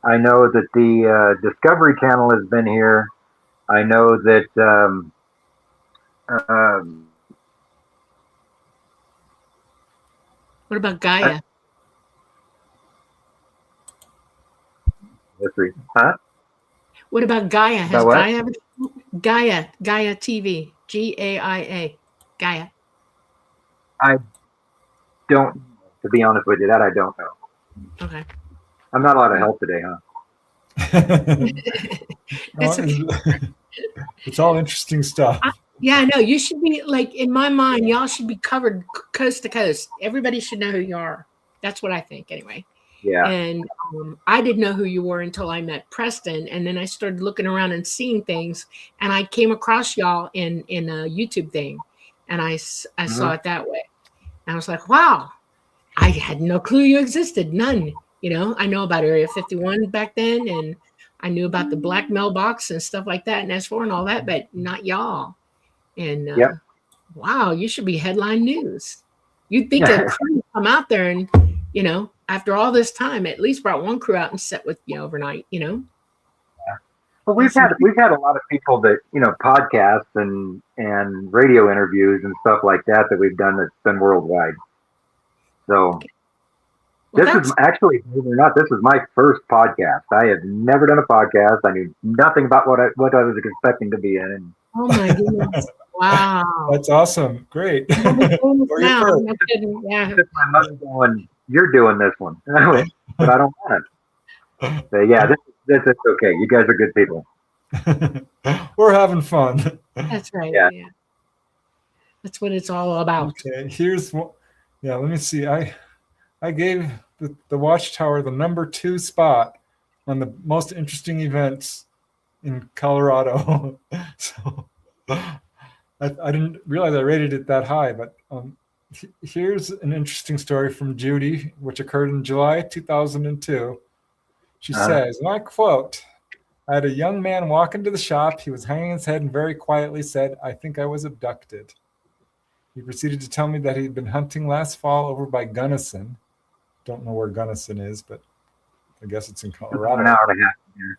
I know that the Discovery Channel has been here. I know that what about Gaia? Huh? What about Gaia? Has About what? Gaia ever? Gaia TV, GAIA, Gaia. I don't, to be honest with you, that I don't know. Okay. I'm not a lot of help today, huh? It's okay. It's all interesting stuff. Yeah, I know. You should be like, in my mind, y'all should be covered coast to coast. Everybody should know who you are. That's what I think, anyway. Yeah. And I didn't know who you were until I met Preston, and then I started looking around and seeing things, and I came across y'all in a YouTube thing, and I saw it that way, and I was like, wow, I had no clue you existed, none. You know, I know about Area 51 back then, and I knew about the black mailbox and stuff like that, and S4 and all that, but not y'all. And Yep. wow, you should be headline news. You'd think a crew would come out there and, you know, after all this time, at least brought one crew out and sat with you overnight, you know? Well, we've had a lot of people that, you know, podcasts and radio interviews and stuff like that we've done that's been worldwide. So Well, this is actually, believe it or not, this is my first podcast. I have never done a podcast. I knew nothing about what I was expecting to be in. And oh my goodness. Wow. That's awesome. Great. Now, no kidding. Yeah. my mother going, "You're doing this one," and I went, "But I don't want it." So yeah, this is okay. You guys are good people. We're having fun. That's right. Yeah. Yeah. That's what it's all about. Okay, here's what. Yeah, let me see. I gave the Watchtower the #2 spot on the most interesting events in Colorado. So I didn't realize I rated it that high, but here's an interesting story from Judy, which occurred in July 2002. She says, and I quote, "I had a young man walk into the shop. He was hanging his head and very quietly said, 'I think I was abducted.' He proceeded to tell me that he'd been hunting last fall over by Gunnison. Don't know where Gunnison is, but I guess it's in Colorado. An hour and a half from here.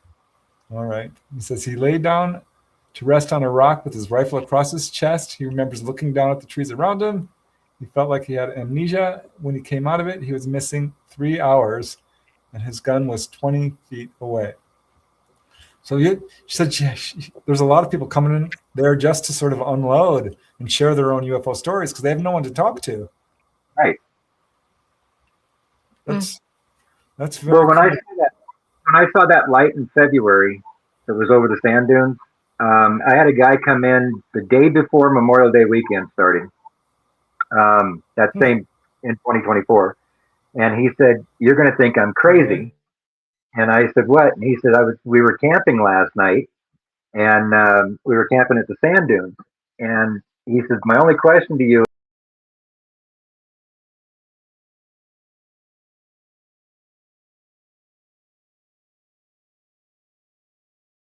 All right. He says he lay down to rest on a rock with his rifle across his chest. He remembers looking down at the trees around him. He felt like he had amnesia. When he came out of it, he was missing 3 hours, and his gun was 20 feet away." So she said there's a lot of people coming in there just to sort of unload and share their own UFO stories because they have no one to talk to. Right. That's very Well, when cool. I saw that light in February that was over the sand dunes, I had a guy come in the day before Memorial Day weekend started. That same in 2024, and he said, "You're going to think I'm crazy." And I said, "What?" And he said, we were camping last night, and we were camping at the sand dunes. And he said, "My only question to you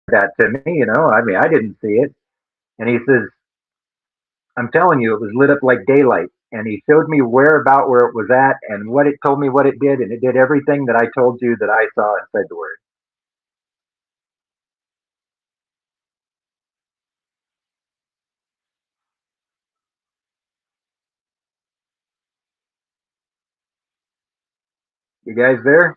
that to me, you know, I mean, I didn't see it." And he says, "I'm telling you, it was lit up like daylight." And he showed me where it was at and what it told me what it did. And it did everything that I told you that I saw in February. You guys there?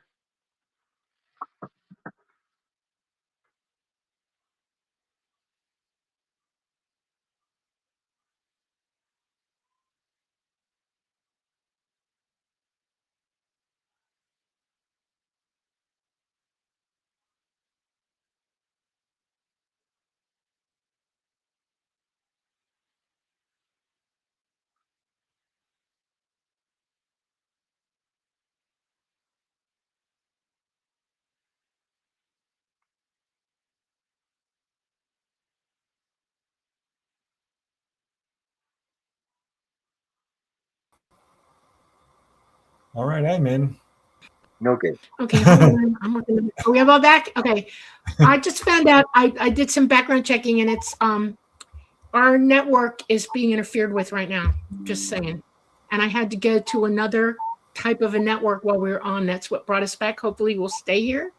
All right, I'm in. Okay. Okay, hold on. I'm looking. Are we all back? Okay. I just found out I did some background checking, and it's our network is being interfered with right now. Just saying. And I had to go to another type of a network while we were on. That's what brought us back. Hopefully we'll stay here.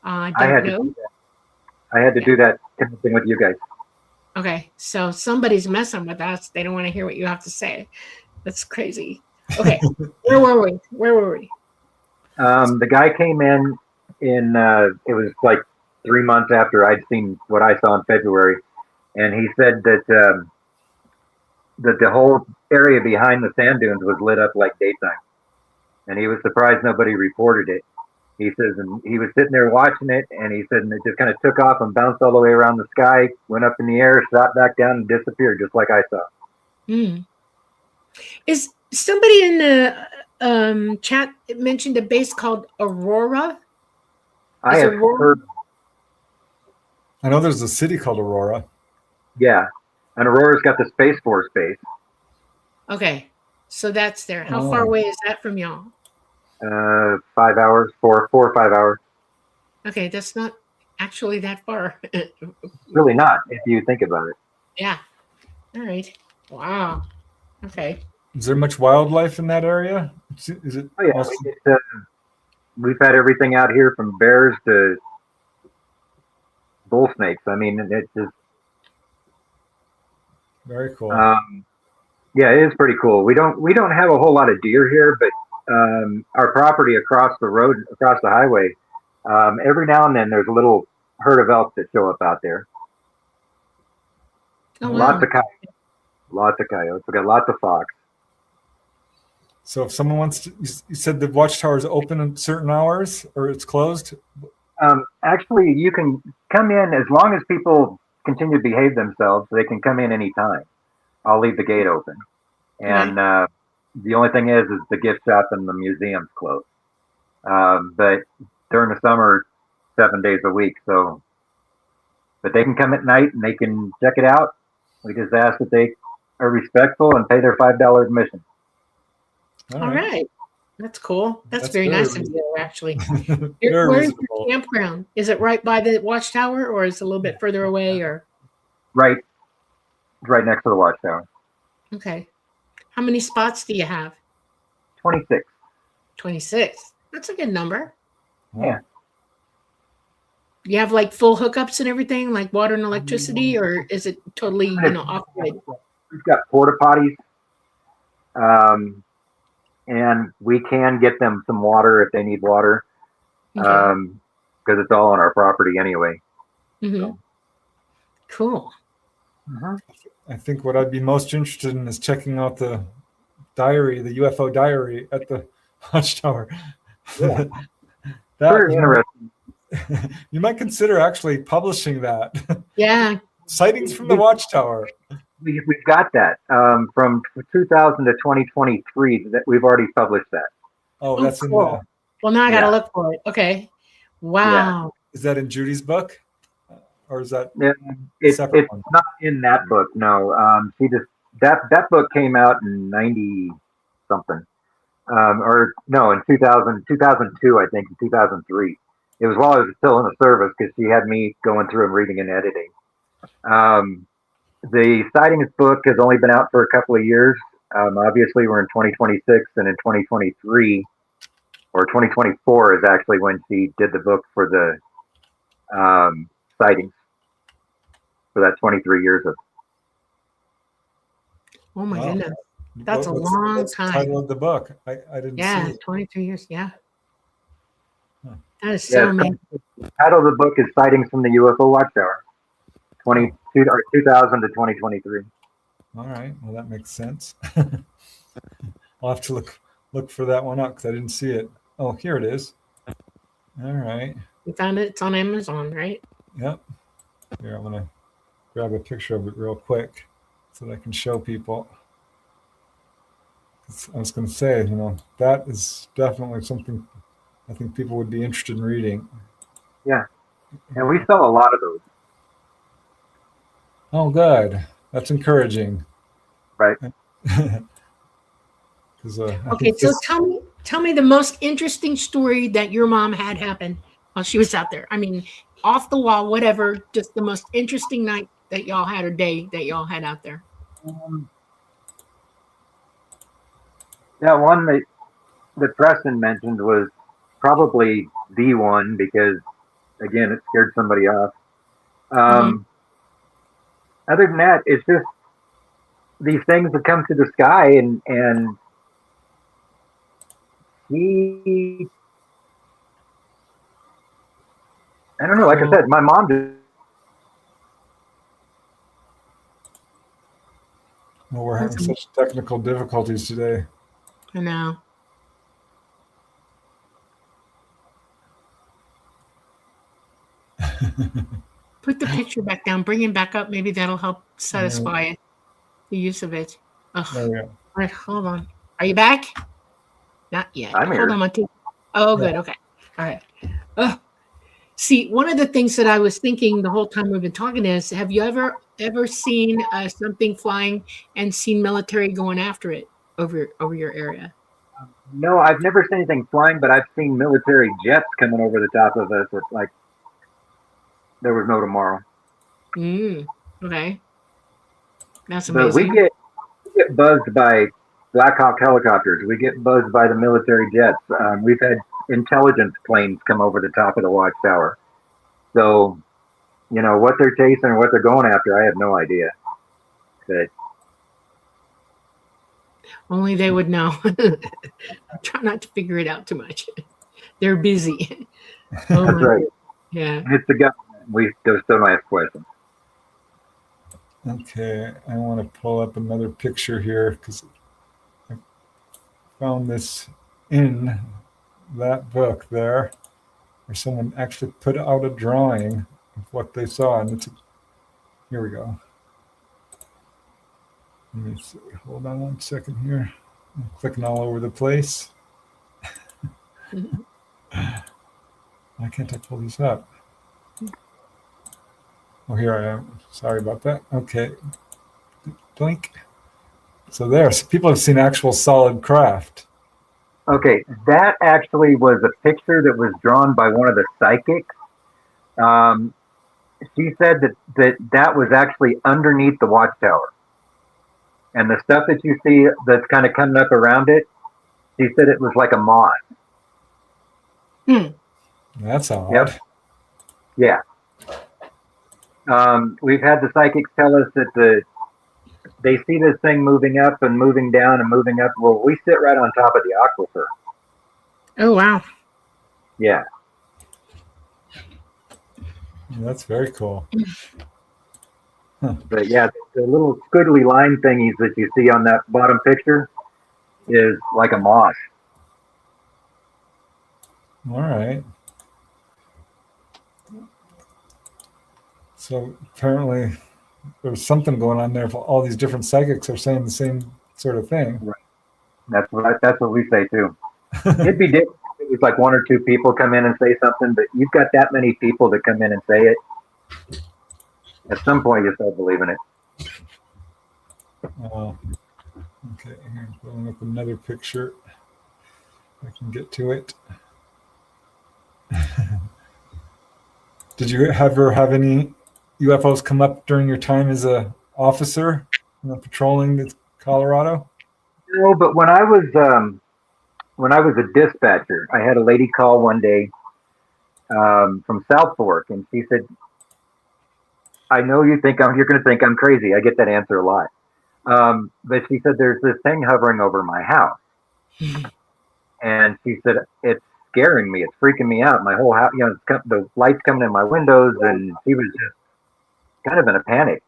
I don't know. I had to do that thing with you guys. Okay, so somebody's messing with us. They don't want to hear what you have to say. That's crazy. Okay, where were we? The guy came in it was like 3 months after I'd seen what I saw in February, and he said that that the whole area behind the sand dunes was lit up like daytime, and he was surprised nobody reported it. He says, and he was sitting there watching it, and he said, and it just kind of took off and bounced all the way around the sky, went up in the air, shot back down, and disappeared, just like I saw. Mm. Is somebody in the chat mentioned a base called Aurora? I have heard. I know there's a city called Aurora. Yeah, and Aurora's got the Space Force base. Okay, so that's there. How far away is that from y'all? 5 hours, 4 or 5 hours. Okay, that's not actually that far. Really not, if you think about it. Yeah. All right. Wow. Okay. Is there much wildlife in that area? Is it? Oh yeah, we've had everything out here from bears to bull snakes. I mean, it's just very cool. Yeah, it is pretty cool. We don't have a whole lot of deer here, but our property across the road, across the highway, every now and then there's a little herd of elk that show up out there. Oh, Lots of coyotes. Lots of coyotes. We got lots of fox. So if someone wants to, you said the watchtower is open at certain hours or it's closed? Actually, you can come in as long as people continue to behave themselves. They can come in anytime. I'll leave the gate open. And the only thing is the gift shop and the museum's closed. But during the summer, 7 days a week. So, but they can come at night and they can check it out. We just ask that they are respectful and pay their $5 admission. All right. That's cool. That's very nice of you, actually. Very Where's the reasonable. campground? Is it right by the watchtower, or is it a little bit further away? Or Right next to the watchtower. okay. How many spots do you have? 26. 26. That's a good number. Yeah. You have like full hookups and everything, like water and electricity, or is it totally, off grid? We've got porta potties. And we can get them some water if they need water. Okay. Because it's all on our property anyway. Mm-hmm. Cool. I think what I'd be most interested in is checking out the diary, the UFO diary at the watchtower. Yeah. That, Very interesting. you might consider actually publishing that. Yeah. Sightings from the watchtower. We've got that from 2000 to 2023 that we've already published that. Oh, that's cool. in the, Well, now I got to look for it. Okay. Wow. is that in Judy's book? Or is that It's separate one? not in that book, no. She just that book came out in 90 something. Or no, in 2002, I think, in 2003. It was while I was still in the service because she had me going through and reading and editing. The sightings book has only been out for a couple of years. Obviously, we're in 2026, and in 2023, or 2024 is actually when she did the book for the sightings for that 23 years of. Oh my Wow. goodness. That's a long what's the time. title of the book? I didn't see Yeah, it. 23 years. Yeah. Huh. That is so amazing. The title of the book is Sightings from the UFO Watchtower, 2000 to 2023. All right. Well, that makes sense. I'll have to look for that one up because I didn't see it. Oh, here it is. All right. You found it. It's on Amazon, right? Yep. Here, I'm going to grab a picture of it real quick so that I can show people. I was going to say, that is definitely something I think people would be interested in reading. Yeah. And we sell a lot of those. Oh, good. That's encouraging. Right. Okay, so tell me the most interesting story that your mom had happen while she was out there. I mean, off the wall, whatever, just the most interesting night that y'all had or day that y'all had out there. Yeah, one that Preston mentioned was probably the one because, again, it scared somebody off. Other than that, it's just these things that come to the sky and he, I don't know, like I said, my mom did. Well, we're having such technical difficulties today. I know. Put the picture back down. Bring him back up. Maybe that'll help satisfy the use of it. There we go. All right, hold on. Are you back? Not yet. I'm here. Hold on, Monty. Oh, good. Okay. All right. See, one of the things that I was thinking the whole time we've been talking is, have you ever seen something flying and seen military going after it over your area? No, I've never seen anything flying, but I've seen military jets coming over the top of us. It's like there was no tomorrow. Okay. That's But amazing. we get buzzed by Black Hawk helicopters. We get buzzed by the military jets. We've had intelligence planes come over the top of the watchtower. So, what they're chasing or what they're going after, I have no idea. But Only they would know. Try not to figure it out too much. They're busy. that's right. Yeah. It's the government. We still don't ask questions. Okay, I want to pull up another picture here because I found this in that book there, where someone actually put out a drawing of what they saw. And here we go. Let me see. Hold on one second here. I'm clicking all over the place. Why can't I pull these up? Oh, here I am. Sorry about that. Okay. Blink. So people have seen actual solid craft. Okay, that actually was a picture that was drawn by one of the psychics. She said that was actually underneath the watchtower. And the stuff that you see that's kind of coming up around it, she said it was like a moth. That's odd. Yep. Yeah. We've had the psychics tell us that they see this thing moving up and moving down and moving up. Well, we sit right on top of the aquifer. Oh, wow. Yeah. That's very cool. But yeah, the little squiggly line thingies that you see on that bottom picture is like a moth. All right. So apparently there's something going on there. All these different psychics are saying the same sort of thing. Right. That's what we say too. It'd be different if it was like one or two people come in and say something, but you've got that many people that come in and say it. At some point, you start believing it. Okay, here, I'm pulling up another picture. I can get to it. Did you ever have any UFOs come up during your time as a officer patrolling Colorado? No, but when I was a dispatcher, I had a lady call one day from South Fork, and she said, "I know you're going to think I'm crazy." I get that answer a lot, but she said, "There's this thing hovering over my house," and she said, "It's scaring me. It's freaking me out. My whole house, the lights coming in my windows," and she was just kind of in a panic.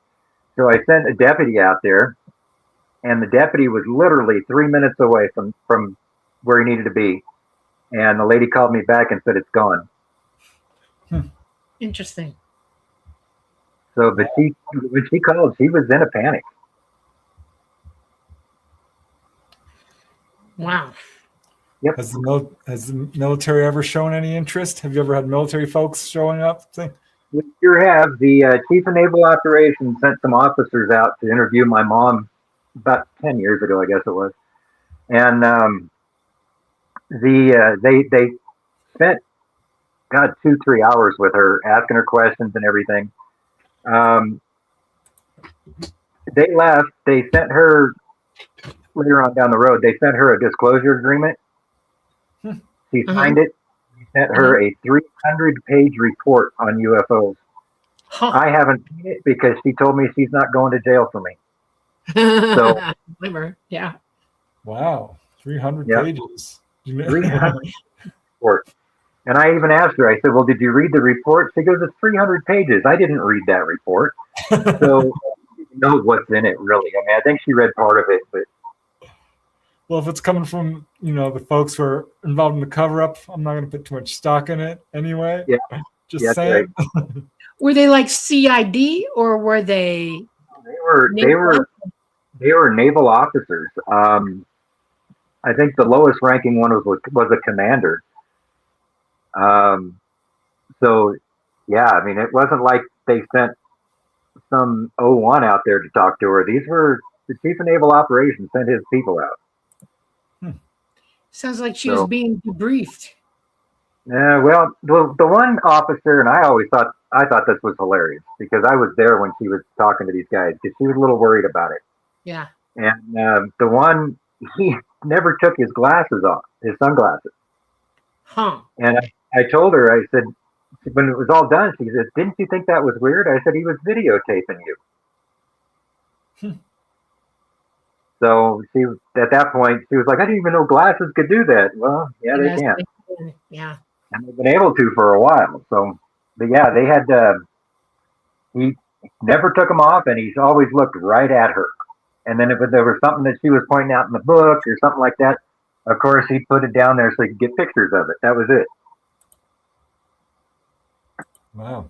So I sent a deputy out there, and the deputy was literally 3 minutes away from where he needed to be. And the lady called me back and said, "It's gone." Interesting. So, but when she called, she was in a panic. Wow. Yep. Has the military ever shown any interest? Have you ever had military folks showing up? We sure have. The Chief of Naval Operations sent some officers out to interview my mom about 10 years ago, I guess it was. And they spent 2-3 hours with her, asking her questions and everything. They left. They sent her later on down the road. They sent her a disclosure agreement. She signed it. We sent her a 300-page report on UFOs. I haven't seen it because she told me she's not going to jail for me. So, yeah. Wow, 300 Yep. pages. 300 report. And I even asked her, I said, "Well, did you read the report?" She goes, "It's 300 pages. I didn't read that report." So I don't know what's in it, really. I mean, I think she read part of it, but Well, if it's coming from, the folks who are involved in the cover-up, I'm not going to put too much stock in it anyway. Yeah. Just Yeah, saying. right. Were they like CID or were they? They were naval officers. I think the lowest ranking one was a commander. Um, so yeah, I mean, it wasn't like they sent some O1 out there to talk to her. These were the chief of naval operations sent his people out. Sounds like she was being debriefed. Yeah, well, the one officer, and I thought this was hilarious because I was there when she was talking to these guys because she was a little worried about it. Yeah. And the one, he never took his glasses off, his sunglasses. Huh. And I told her, I said, when it was all done, she said, "Didn't you think that was weird?" I said, "He was videotaping you." So she, at that point, she was like, "I didn't even know glasses could do that." Well, yeah, they can. Yeah. And they've been able to for a while. So, but yeah, they had, he never took them off and he's always looked right at her. And then if there was something that she was pointing out in the book or something like that, of course, he'd put it down there so he could get pictures of it. That was it. Wow.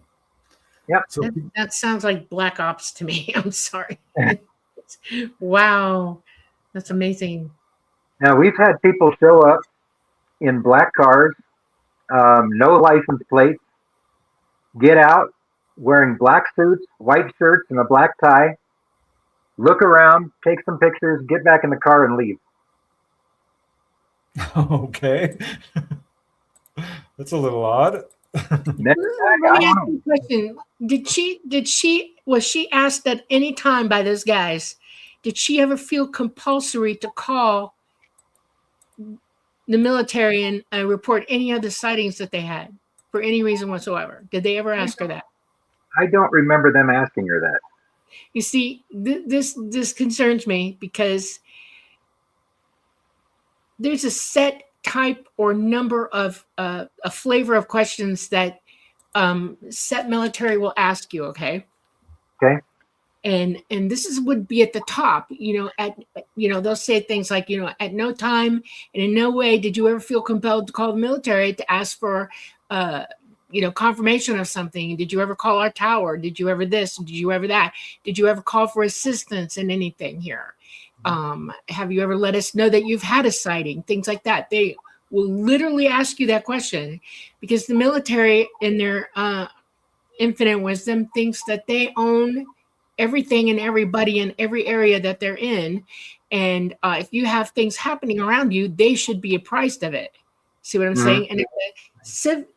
Yep. So That sounds like Black Ops to me. I'm sorry. Wow. That's amazing. Now, we've had people show up in black cars, no license plates, get out wearing black suits, white shirts, and a black tie, look around, take some pictures, get back in the car, and leave. okay. That's a little odd. Let me ask you a question. Was she asked at any time by those guys, did she ever feel compulsory to call the military and report any other sightings that they had for any reason whatsoever? Did they ever ask her that? I don't remember them asking her that. You see, this concerns me because there's a set type or number of a flavor of questions that set military will ask you. Okay. And this would be at the top, they'll say things like, at no time and in no way did you ever feel compelled to call the military to ask for confirmation of something. Did you ever call our tower? Did you ever this? Did you ever that? Did you ever call for assistance in anything here? Have you ever let us know that you've had a sighting? Things like that. They will literally ask you that question because the military in their infinite wisdom thinks that they own everything and everybody in every area that they're in. And if you have things happening around you, they should be apprised of it. See what I'm saying? And if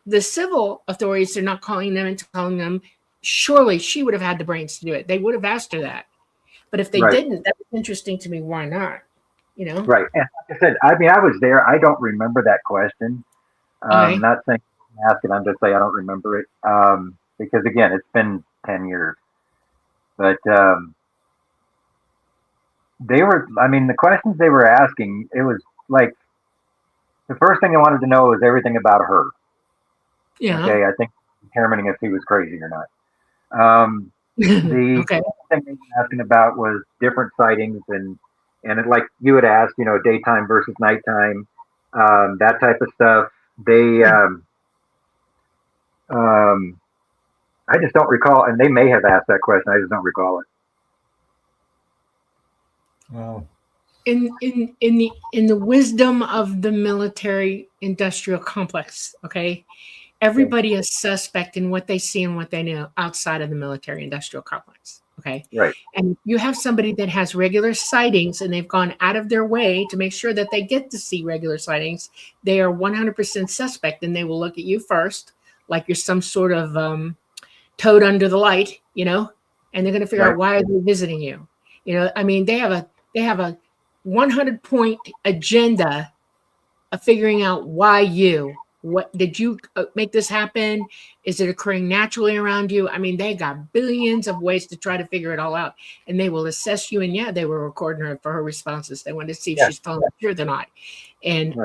the civil authorities are not calling them and telling them, surely she would have had the brains to do it. They would have asked her that. But if they didn't, that was interesting to me. Why not? Right. And like I said, I mean, I was there. I don't remember that question. I'm not saying ask it. I'm just saying I don't remember it. Because again, it's been 10 years. But the questions they were asking, it was like, the first thing I wanted to know was everything about her. Yeah. Okay. I think determining if he was crazy or not. The okay. thing they were asking about was different sightings and like you had asked, daytime versus nighttime, that type of stuff. They, I just don't recall, and they may have asked that question. I just don't recall it. Wow. In the wisdom of the military industrial complex, okay, everybody is suspect in what they see and what they know outside of the military industrial complex. Okay. Right. And you have somebody that has regular sightings and they've gone out of their way to make sure that they get to see regular sightings. They are 100% suspect and they will look at you first, like you're some sort of toad under the light, and they're going to figure out why are they visiting you. I mean, they have a 100-point agenda of figuring out why you. What did you make this happen? Is it occurring naturally around you? I mean, they got billions of ways to try to figure it all out, and they will assess you. And they were recording her for her responses. They wanted to see if she's telling the truth or not. And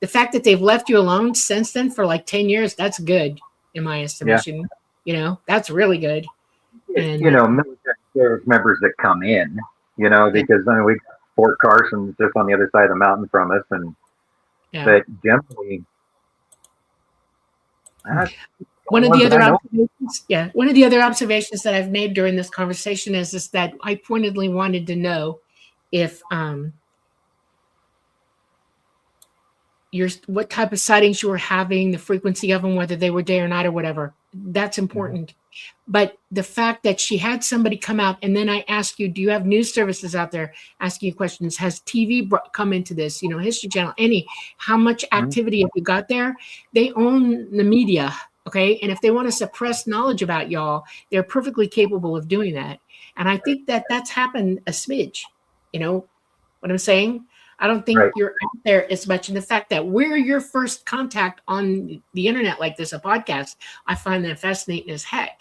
the fact that they've left you alone since then for like 10 years, that's good in my estimation. That's really good. And military service members that come in, because we Fort Carson's just on the other side of the mountain from us, and but generally. One of ones the that other I know. observations, yeah, one of the other observations that I've made during this conversation is that I pointedly wanted to know if what type of sightings you were having, the frequency of them, whether they were day or night or whatever. That's important. But the fact that she had somebody come out, and then I ask you, do you have news services out there asking you questions? Has TV come into this? You know, History Channel, how much activity have you got there? They own the media, okay? And if they want to suppress knowledge about y'all, they're perfectly capable of doing that. And I think that that's happened a smidge. You know what I'm saying? I don't think Right. you're out there as much. And the fact that we're your first contact on the internet like this, a podcast, I find that fascinating as heck.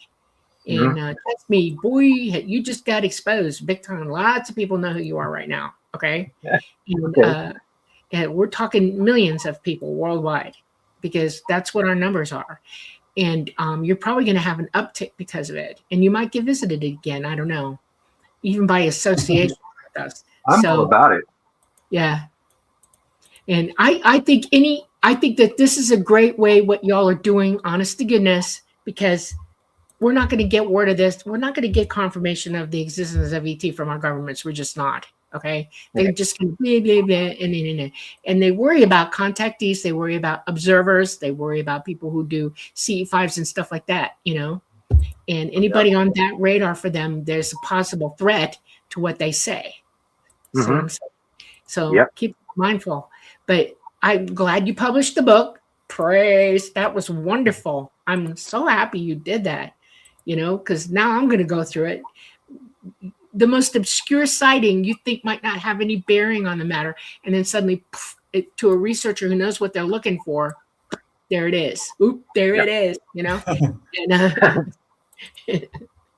And trust me, boy, you just got exposed big time. Lots of people know who you are right now. Okay. And, and we're talking millions of people worldwide because that's what our numbers are. And you're probably going to have an uptick because of it. And you might get visited again. I don't know, even by association with us. I'm all about it. Yeah. And I think that this is a great way what y'all are doing, honest to goodness, because we're not going to get word of this. We're not going to get confirmation of the existence of ET from our governments. We're just not. Okay. They're just going to blah, blah, blah, and they worry about contactees. They worry about observers. They worry about people who do CE5s and stuff like that, you know, and anybody on that radar for them, there's a possible threat to what they say. So keep mindful. But I'm glad you published the book. Praise. That was wonderful. I'm so happy you did that, you know, because now I'm going to go through it. The most obscure sighting you think might not have any bearing on the matter. And then suddenly to a researcher who knows what they're looking for, there it is. Oop, there it is, you know. And,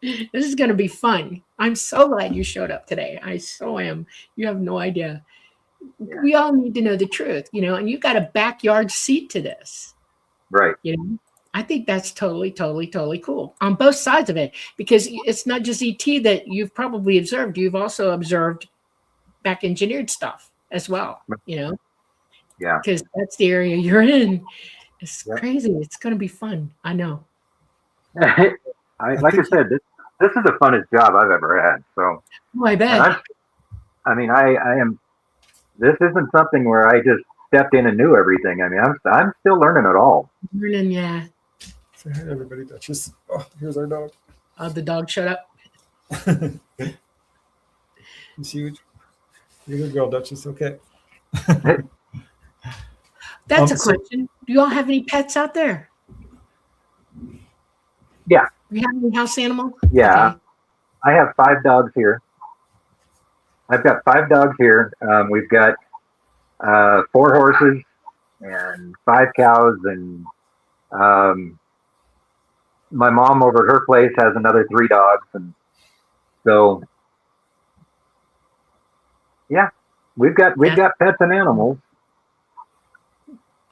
this is going to be fun. I'm so glad you showed up today. I so am. You have no idea. We all need to know the truth, you know, and you got a backyard seat to this. Right. You know, I think that's totally cool on both sides of it, because it's not just ET that you've probably observed. You've also observed back engineered stuff as well, you know. Yeah. Because that's the area you're in. It's crazy. It's going to be fun. I know. Like I said, this is the funnest job I've ever had. So, I bet. I am. This isn't something where I just stepped in and knew everything. I mean, I'm still learning it all. Learning, yeah. Say hi, everybody. Duchess. Oh, here's our dog. The dog showed up. He's huge. You're a good girl, Duchess. Okay. That's a question. Do you all have any pets out there? Yeah. Do you have any house animals? Yeah. Okay. I have 5 dogs here. I've got 5 dogs here. We've got 4 horses and 5 cows, and my mom over at her place has another 3 dogs, and so we've got pets and animals.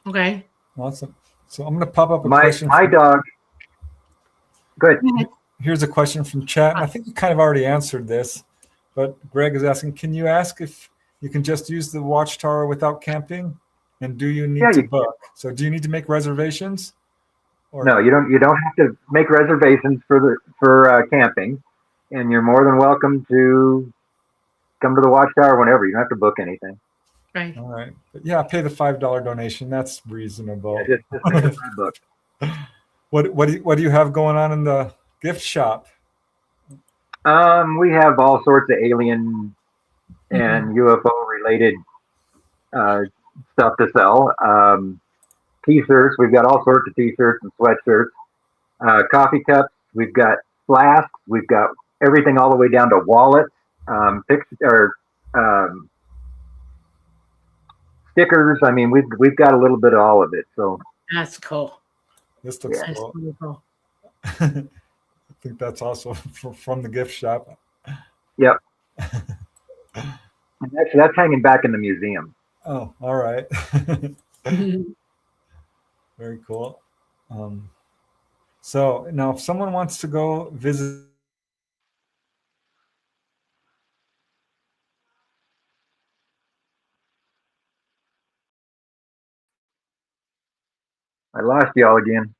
Okay. Awesome. So I'm going to pop up a My question. dog. Good. Here's a question from chat. I think you kind of already answered this, but Greg is asking, can you ask if you can just use the Watchtower without camping? And do you need to book? So do you need to make reservations? Or? No, you don't. You don't have to make reservations for camping, and you're more than welcome to come to the Watchtower whenever. You don't have to book anything. Right. All right. But yeah, pay the $5 donation. That's reasonable. Yeah, just make it book. What do you have going on in the gift shop? We have all sorts of alien and UFO related stuff to sell. T-shirts. We've got all sorts of T-shirts and sweatshirts. Coffee cups. We've got flasks. We've got everything all the way down to wallets, stickers. I mean, we've got a little bit of all of it. So that's cool. This looks cool. Really cool. I think that's also from the gift shop. Yep. And actually, that's hanging back in the museum. Oh, all right. Very cool. So now, if someone wants to go visit, I lost y'all again.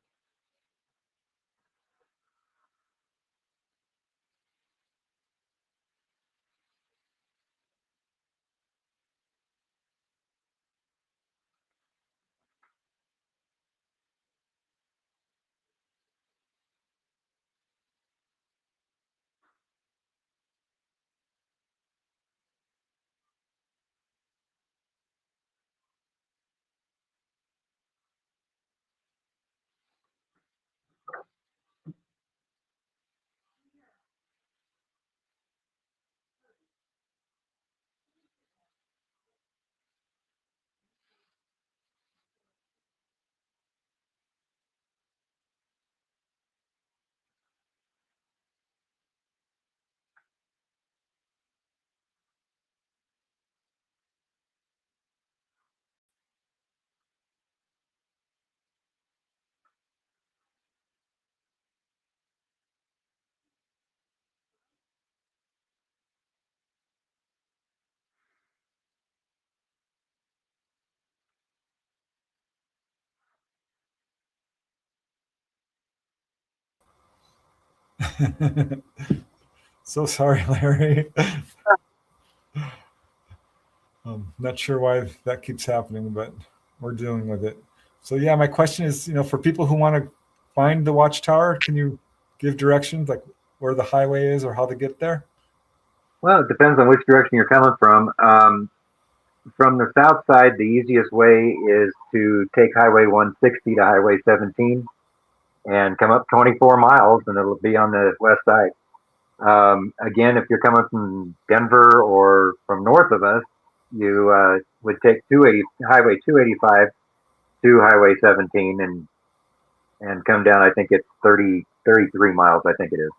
So sorry, Larry. I'm not sure why that keeps happening, but we're dealing with it. So yeah, my question is, for people who want to find the watchtower, can you give directions like where the highway is or how to get there? Well, it depends on which direction you're coming from. From the south side, the easiest way is to take Highway 160 to Highway 17 and come up 24 miles, and it'll be on the west side. Again, if you're coming from Denver or from north of us, you would take Highway 285 to Highway 17 and come down. I think it's 33 miles. I think it is.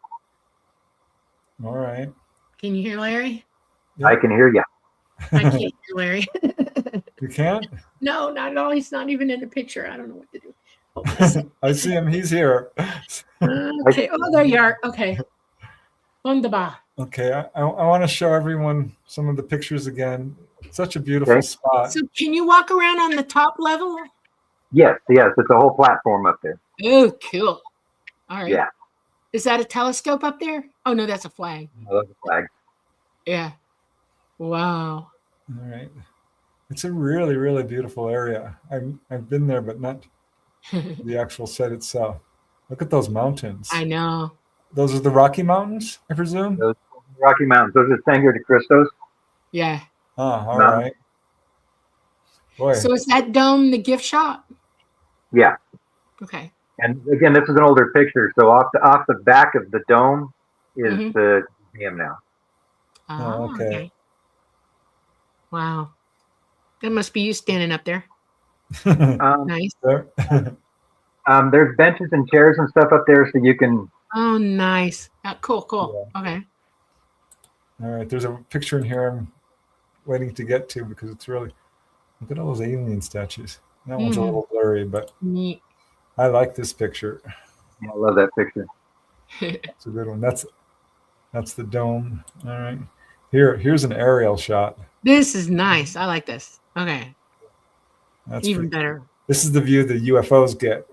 All right. Can you hear Larry? Yeah. I can hear you. I can't hear Larry. You can't? No, not at all. He's not even in the picture. I don't know what to do. Oh, I see him. He's here. okay. Oh, there you are. Okay. Wunderbar. Okay. I want to show everyone some of the pictures again. Such a beautiful spot. So can you walk around on the top level? Yes. It's a whole platform up there. Oh, cool. All right. Yeah. Is that a telescope up there? Oh, no, that's a flag. I love the flag. Yeah. Wow. All right. It's a really, really beautiful area. I've been there, but not the actual site itself. Look at those mountains. I know. Those are the Rocky Mountains, I presume? Those Rocky Mountains. Those are Sangre de Cristos. Yeah. Oh, all No. right. Boy. So is that dome the gift shop? Yeah. Okay. And again, this is an older picture. So off the back of the dome is Mhm. the museum now. Oh, okay. okay. Wow. That must be you standing up there. Nice. There. There's benches and chairs and stuff up there, so you can. Oh, nice. Cool. Yeah. Okay. All right. There's a picture in here I'm waiting to get to because it's really, look at all those alien statues. That one's a Mhm. little blurry, but Neat. I like this picture. I love that picture. It's a good one. That's the dome. All right. Here's an aerial shot. This is nice. I like this. Okay. That's Even pretty- better. This is the view the UFOs get.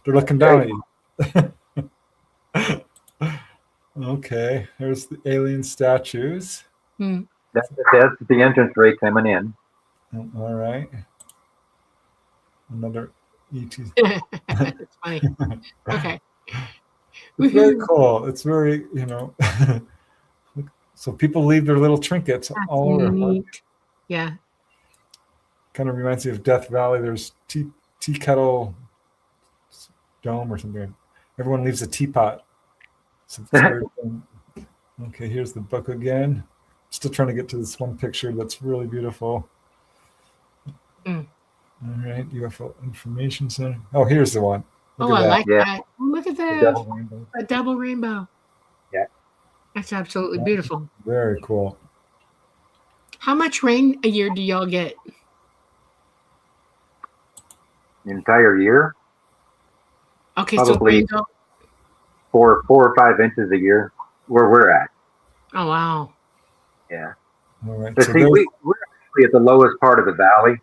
They're looking down at you. Okay. There's the alien statues. That's the entrance rate coming in. Oh, all right. Another ET. That's funny. Okay. It's very Woohoo. cool. It's very, so people leave their little trinkets That's all over. neat. Yeah. Kind of reminds me of Death Valley. There's tea kettle dome or something. Everyone leaves a teapot. So it's very fun. Okay, here's the book again. Still trying to get to this one picture that's really beautiful. Mm. All right, UFO Information Center. Oh, here's the one. Look Oh, at I that. like Yeah. that. Oh, look at The that. double rainbow. A double rainbow. Yeah. That's absolutely Yeah. beautiful. Very cool. How much rain a year do y'all get? The entire year, Okay, Probably. so rainbow. 4 or 5 inches a year, where we're at. Oh, wow. Yeah. All right. But So see, there's- we're actually at the lowest part of the valley,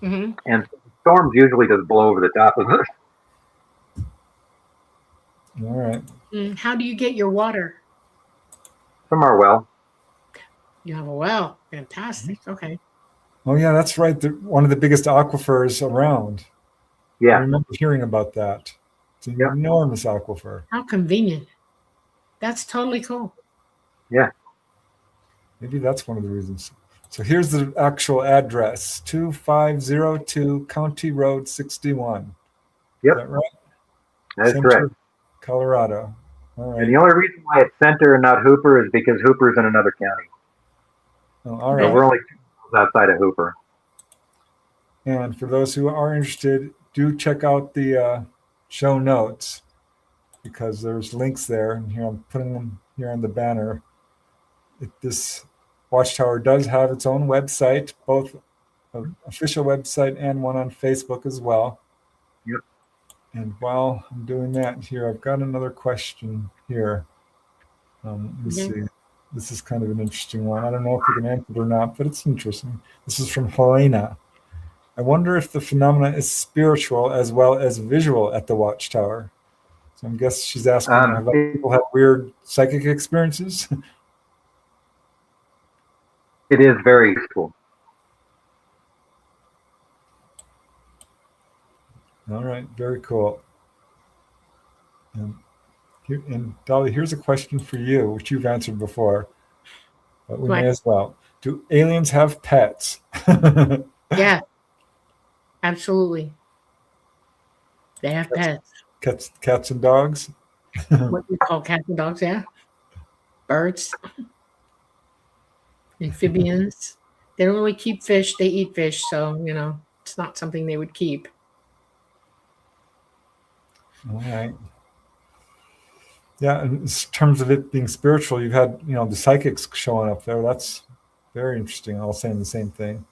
Hmm. and storms usually just blow over the top of us. all right. How do you get your water? From our well. You have a well. Fantastic. Okay. Oh, yeah, that's right. One of the biggest aquifers around. I Yeah. remember hearing about that. It's an Yeah. enormous aquifer. How convenient. That's totally cool. Maybe that's one of the reasons. So here's the actual address, 2502 County Road 61. Yep. Is that right? That's Center, correct. Colorado. All And right. the only reason why it's Center and not Hooper is because Hooper's in another county. Oh, all So right. we're only 2 miles outside of Hooper. And for those who are interested, do check out the show notes because there's links there. And here I'm putting them here on the banner. This Watchtower does have its own website, both an official website and one on Facebook as well. Yep. And while I'm doing that here, I've got another question here. Let me see. This is kind of an interesting one. I don't know if you can answer it or not, but it's interesting. This is from Helena. I wonder if the phenomena is spiritual as well as visual at the Watchtower. So I guess she's asking, have people had weird psychic experiences? It is very useful. All right, very cool. And Dolly, here's a question for you, which you've answered before, but we may as well. Do aliens have pets? Yeah, absolutely. They have pets. Cats and dogs? What you call cats and dogs, yeah. Birds. Amphibians. They don't really keep fish. They eat fish, so, it's not something they would keep. All right. Yeah, in terms of it being spiritual, you've had, the psychics showing up there. That's very interesting, all saying the same thing.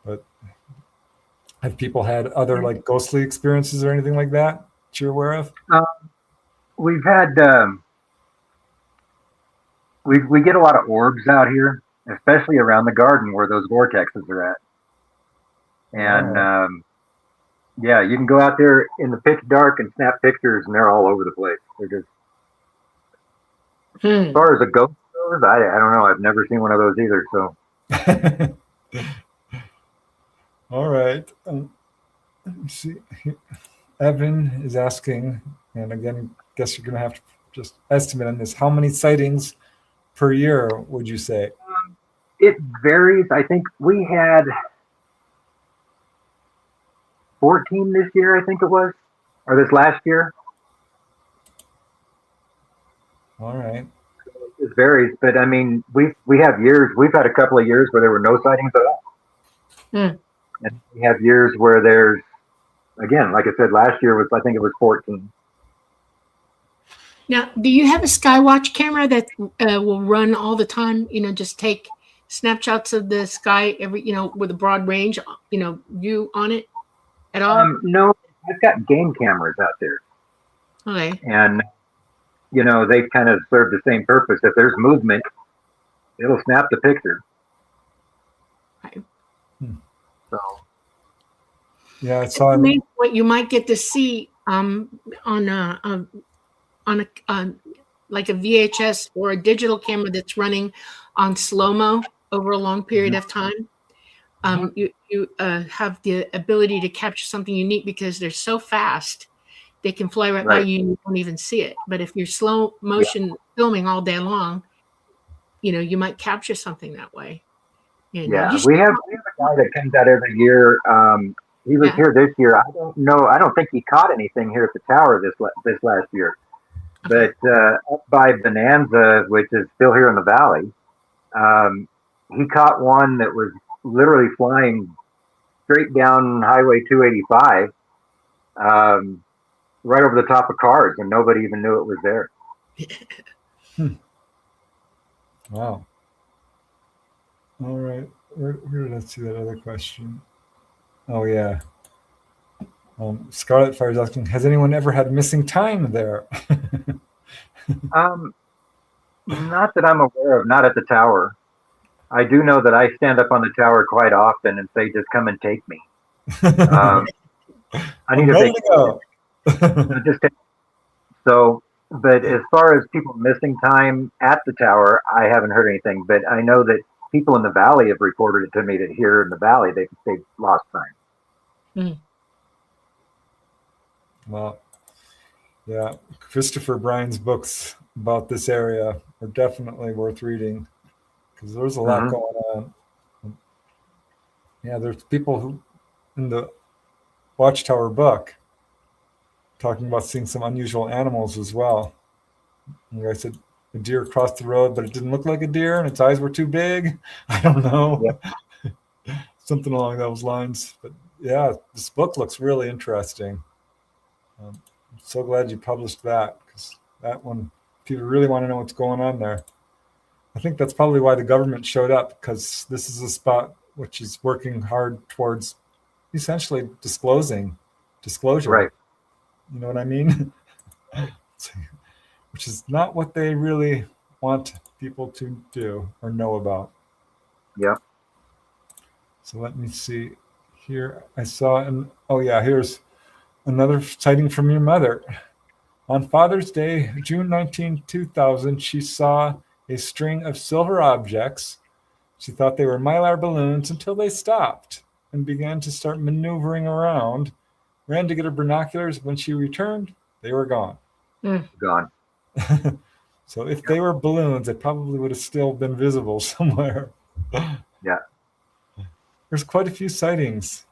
But have people had other like ghostly experiences or anything like that you're aware of? We've had, we get a lot of orbs out here, especially around the garden where those vortexes are at. And yeah, you can go out there in the pitch dark and snap pictures, and they're all over the place. They're just, as far as a ghost goes, I don't know. I've never seen one of those either. So, all right. Let's see. Evan is asking, and again, I guess you're going to have to just estimate on this. How many sightings per year would you say? It varies. I think we had 14 this year, I think it was, or this last year. All right. It varies, but I mean, we have years. We've had a couple of years where there were no sightings at all, and we have years where there's, again, like I said, last year was, I think it was 14. Now, do you have a Skywatch camera that will run all the time? Just take snapshots of the sky every, with a broad range, view on it at all? No, I've got game cameras out there. Okay. And, they kind of serve the same purpose. If there's movement, it'll snap the picture. Right. So. Yeah, I saw what you might get to see on a like a VHS or a digital camera that's running on slow-mo over a long period of time. You have the ability to capture something unique because they're so fast, they can fly right by you and you don't even see it. But if you're slow motion filming all day long, you might capture something that way. We have a guy that comes out every year. He was here this year. I don't know. I don't think he caught anything here at the tower this last year. But up by Bonanza, which is still here in the valley, he caught one that was literally flying straight down Highway 285, right over the top of cars, and nobody even knew it was there. Wow. All right. Where did I see that other question? Oh, yeah. Scarlet Fire is asking, has anyone ever had missing time there? Not that I'm aware of, not at the tower. I do know that I stand up on the tower quite often and say, just come and take me. I need to take So, but as far as people missing time at the tower, I haven't heard anything, but I know that people in the valley have reported it to me that here in the valley, they've lost time. Well, yeah, Christopher Bryan's books about this area are definitely worth reading because there's a lot going on. Yeah, there's people who in the Watchtower book talking about seeing some unusual animals as well. And I said a deer crossed the road, but it didn't look like a deer and its eyes were too big. I don't know. Yep. Something along those lines. But yeah, this book looks really interesting. I'm so glad you published that because that one, people really want to know what's going on there. I think that's probably why the government showed up, because this is a spot which is working hard towards essentially disclosure. Right. You know what I mean? Which is not what they really want people to do or know about. Yeah. So let me see here. I saw, here's another sighting from your mother. On Father's Day, June 19, 2000, she saw a string of silver objects. She thought they were mylar balloons until they stopped and began to start maneuvering around. Ran to get her binoculars. When she returned, they were gone. Gone. So if they were balloons, they probably would have still been visible somewhere. Yeah. There's quite a few sightings.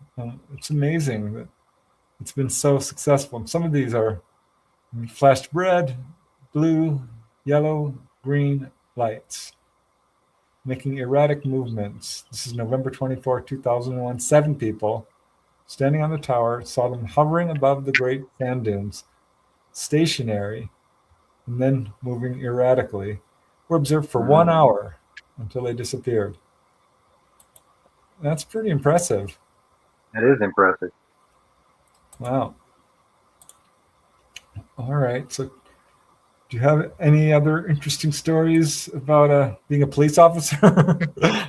It's amazing that it's been so successful. And some of these are flashed red, blue, yellow, green lights, making erratic movements. This is November 24, 2001. 7 people standing on the tower saw them hovering above the great sand dunes, stationary, and then moving erratically, were observed for 1 hour until they disappeared. That's pretty impressive. That is impressive. Wow. All right. So do you have any other interesting stories about being a police officer?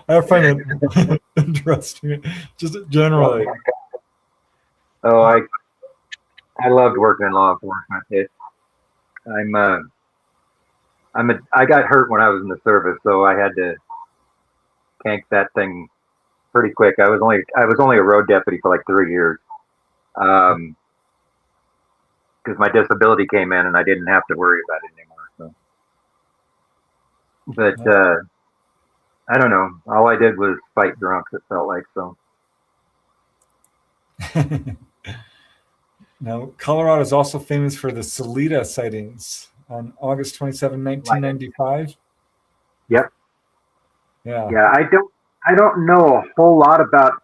I find it interesting, just generally. Oh, I loved working in law enforcement. I got hurt when I was in the service, so I had to kank that thing pretty quick. I was only a road deputy for like 3 years, because my disability came in and I didn't have to worry about it anymore. So, but I don't know. All I did was fight drunks. It felt like so. Now, Colorado is also famous for the Salida sightings on August 27, 1995. Yep. Yeah. Yeah, I don't know a whole lot about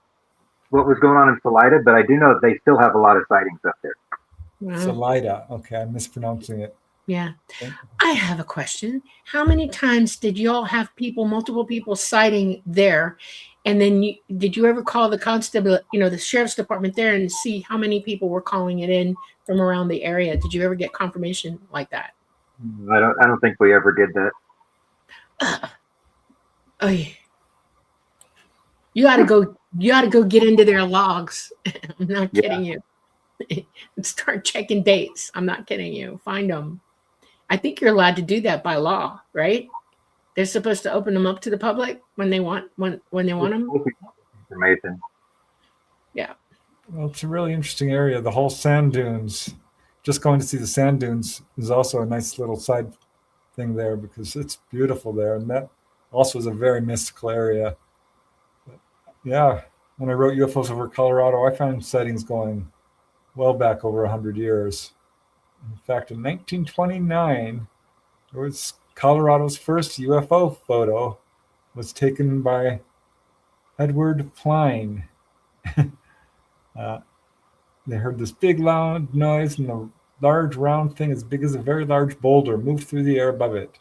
what was going on in Salida, but I do know that they still have a lot of sightings up there. Wow. Salida. Okay, I'm mispronouncing it. Yeah. I have a question. How many times did you all have multiple people sighting there? And then did you ever call the constable, the sheriff's department there and see how many people were calling it in from around the area? Did you ever get confirmation like that? I don't think we ever did that. You got to go get into their logs. I'm not kidding you. And start checking dates. I'm not kidding you. Find them. I think you're allowed to do that by law, right? They're supposed to open them up to the public when they want them. Information. Yeah. Well, it's a really interesting area. The whole sand dunes. Just going to see the sand dunes is also a nice little side thing there because it's beautiful there, and that also is a very mystical area. But yeah, when I wrote UFOs over Colorado, I found sightings going well back over 100 years. In fact, in 1929, there was Colorado's first UFO photo was taken by Edward Pline. They heard this big loud noise and a large round thing as big as a very large boulder moved through the air above it,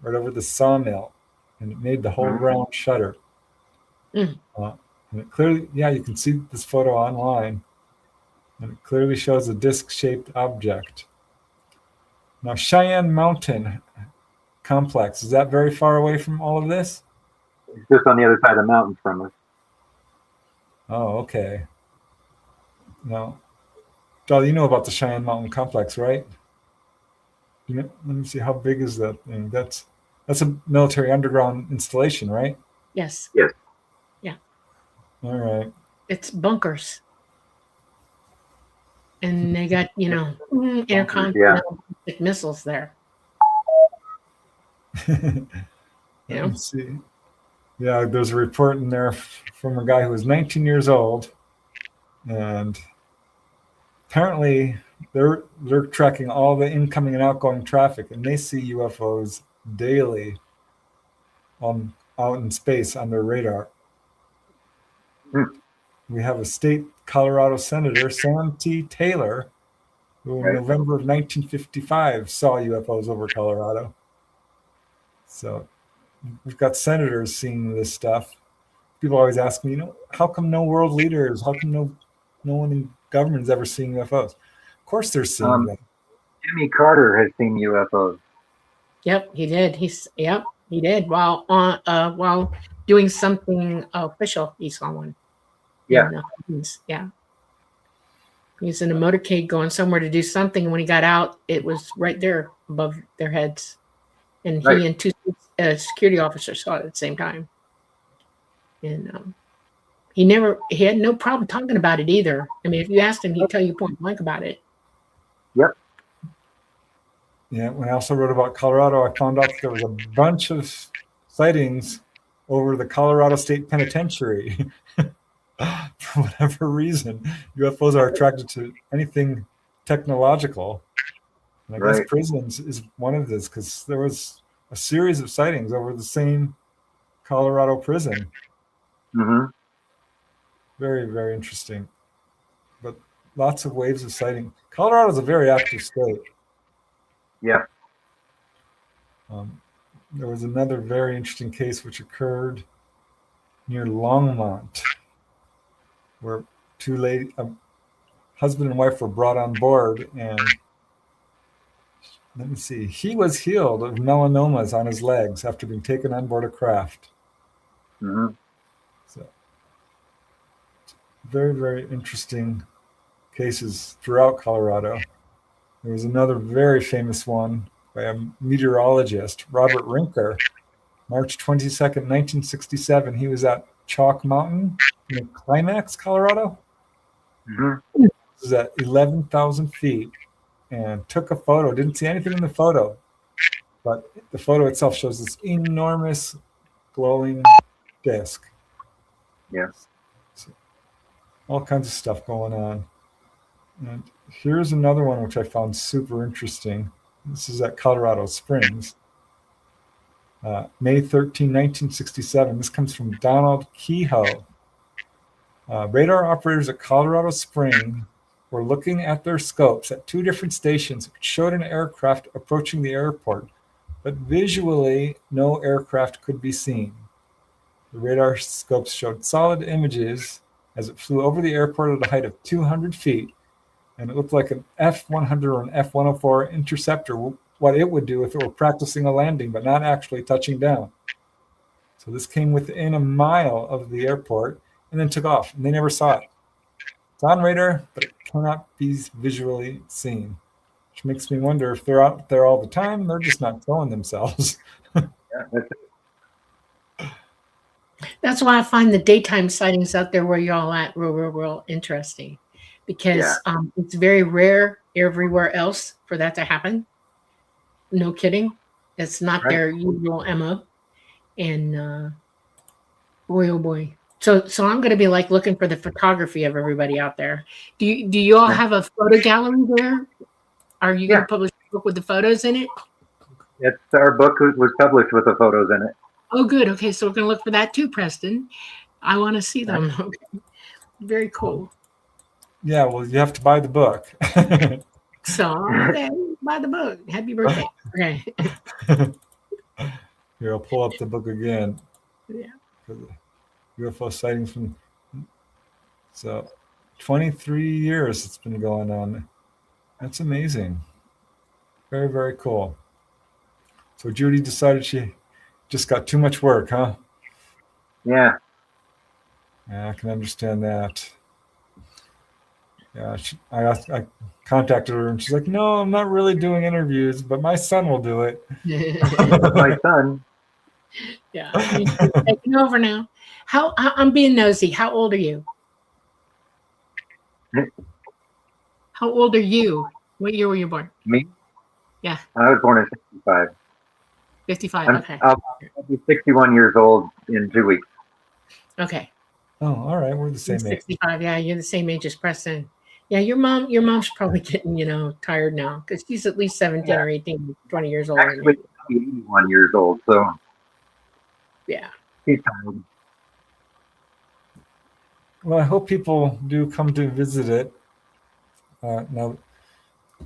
right over the sawmill, and it made the whole ground shudder. And it clearly, you can see this photo online, and it clearly shows a disc-shaped object. Now, Cheyenne Mountain Complex, is that very far away from all of this? It's just on the other side of the mountains from us. Oh, okay. Now, Dolly, you know about the Cheyenne Mountain Complex, right? Let me see, how big is that thing? That's a military underground installation, right? Yes. Yes. Yeah. All right. It's bunkers. And they got, intercontinental missiles there. Let's see. Yeah, there's a report in there from a guy who was 19 years old, and apparently they're tracking all the incoming and outgoing traffic, and they see UFOs daily out in space on their radar. We have a state Colorado Senator, Sam T. Taylor, who in November of 1955 saw UFOs over Colorado. So we've got senators seeing this stuff. People always ask me, how come no world leaders? How come no one in government is ever seeing UFOs? Of course they're seeing them. Jimmy Carter has seen UFOs. Yep, he did. He did. While doing something official, he saw one. Yeah. Yeah. He was in a motorcade going somewhere to do something. And when he got out, it was right there above their heads. And Right. he and two security officers saw it at the same time. And he had no problem talking about it either. I mean, if you asked him, he'd tell you point blank about it. Yep. Yeah, when I also wrote about Colorado, I found out there was a bunch of sightings over the Colorado State Penitentiary. For whatever reason, UFOs are attracted to anything technological. And I guess Right. prisons is one of this, because there was a series of sightings over the same Colorado prison. Mm-hmm. Very, very interesting. But lots of waves of sighting. Colorado is a very active state. Yeah. There was another very interesting case which occurred near Longmont, where husband and wife were brought on board, and let me see, he was healed of melanomas on his legs after being taken on board a craft. Mm-hmm. So, very, very interesting cases throughout Colorado. There was another very famous one by a meteorologist, Robert Rinker, March 22nd, 1967. He was at Chalk Mountain in Climax, Colorado. Mm-hmm. This is at 11,000 feet, and took a photo. Didn't see anything in the photo, but the photo itself shows this enormous glowing disk. Yes. So, all kinds of stuff going on. And here's another one which I found super interesting. This is at Colorado Springs. May 13, 1967. This comes from Donald Kehoe. Radar operators at Colorado Springs were looking at their scopes at two different stations which showed an aircraft approaching the airport, but visually no aircraft could be seen. The radar scopes showed solid images as it flew over the airport at a height of 200 feet, and it looked like an F-100 or an F-104 interceptor, what it would do if it were practicing a landing but not actually touching down. So this came within a mile of the airport and then took off, and they never saw it. It's on radar, but it cannot be visually seen, which makes me wonder if they're out there all the time, they're just not showing themselves. Yeah, that's it. That's why I find the daytime sightings out there where y'all at real interesting, because it's very rare everywhere else for that to happen. No kidding. It's not their usual MO. And boy, oh boy. So I'm going to be like looking for the photography of everybody out there. Do you all have a photo gallery there? Are you going to publish a book with the photos in it? It's our book was published with the photos in it. Oh, good. Okay, so we're going to look for that too, Preston. I want to see them. Okay. Very cool. Yeah, well, you have to buy the book. So, okay, buy the book. Happy birthday. Okay. Here, I'll pull up the book again. Yeah. For the UFO sightings from, so 23 years it's been going on. That's amazing. Very, very cool. So Judy decided she just got too much work, huh? Yeah. Yeah, I can understand that. Yeah, I contacted her and she's like, no, I'm not really doing interviews, but my son will do it. My son. Yeah, taking over now. I'm being nosy. How old are you? How old are you? What year were you born? Me? Yeah. I was born in 65. 55. Okay. I'll be 61 years old in 2 weeks. Okay. Oh, all right. We're the same age. 65. Yeah, you're the same age as Preston. Yeah, your mom's probably getting, tired now because she's at least 17 or 18, 20 years old. Actually, I'll be 81 years old, so yeah. She's tired. Well, I hope people do come to visit it. Now,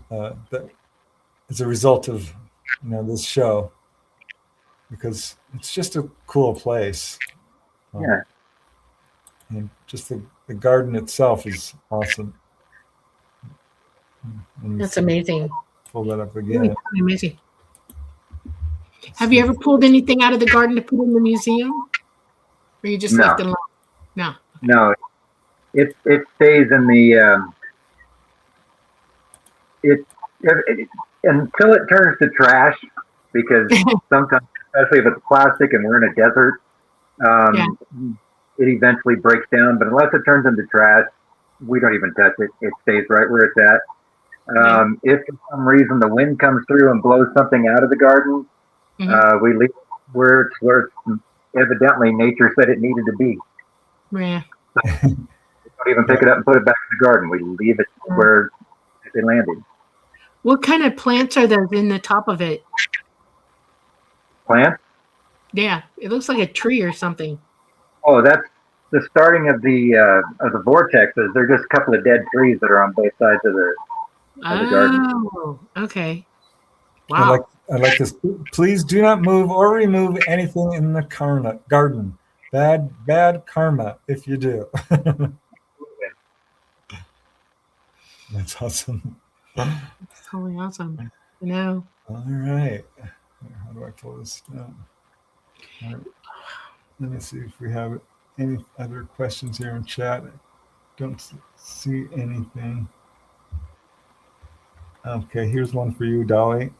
that as a result of this show, because it's just a cool place. Yeah. And just the garden itself is awesome. That's amazing. Pull that up Really again. amazing. Have you ever pulled anything out of the garden to put in the museum? Or you just left it alone? No. No, it stays in the until it turns to trash, because sometimes, especially if it's plastic and we're in a desert, it eventually breaks down. But unless it turns into trash, we don't even touch it. It stays right where it's at. If for some reason the wind comes through and blows something out of the garden, we leave it where it's evidently nature said it needed to be. Yeah. We don't even pick it up and put it back in the garden. We leave it where they landed. What kind of plants are those in the top of it? Plant? Yeah, it looks like a tree or something. Oh, that's the starting of the vortexes. They're just a couple of dead trees that are on both sides of the garden. Oh, okay. Wow. I like this. Please do not move or remove anything in the garden. Bad karma if you do. That's awesome. That's totally awesome. I know. All right. How do I pull this down? All right. Let me see if we have any other questions here in chat. I don't see anything. Okay, here's one for you, Dolly.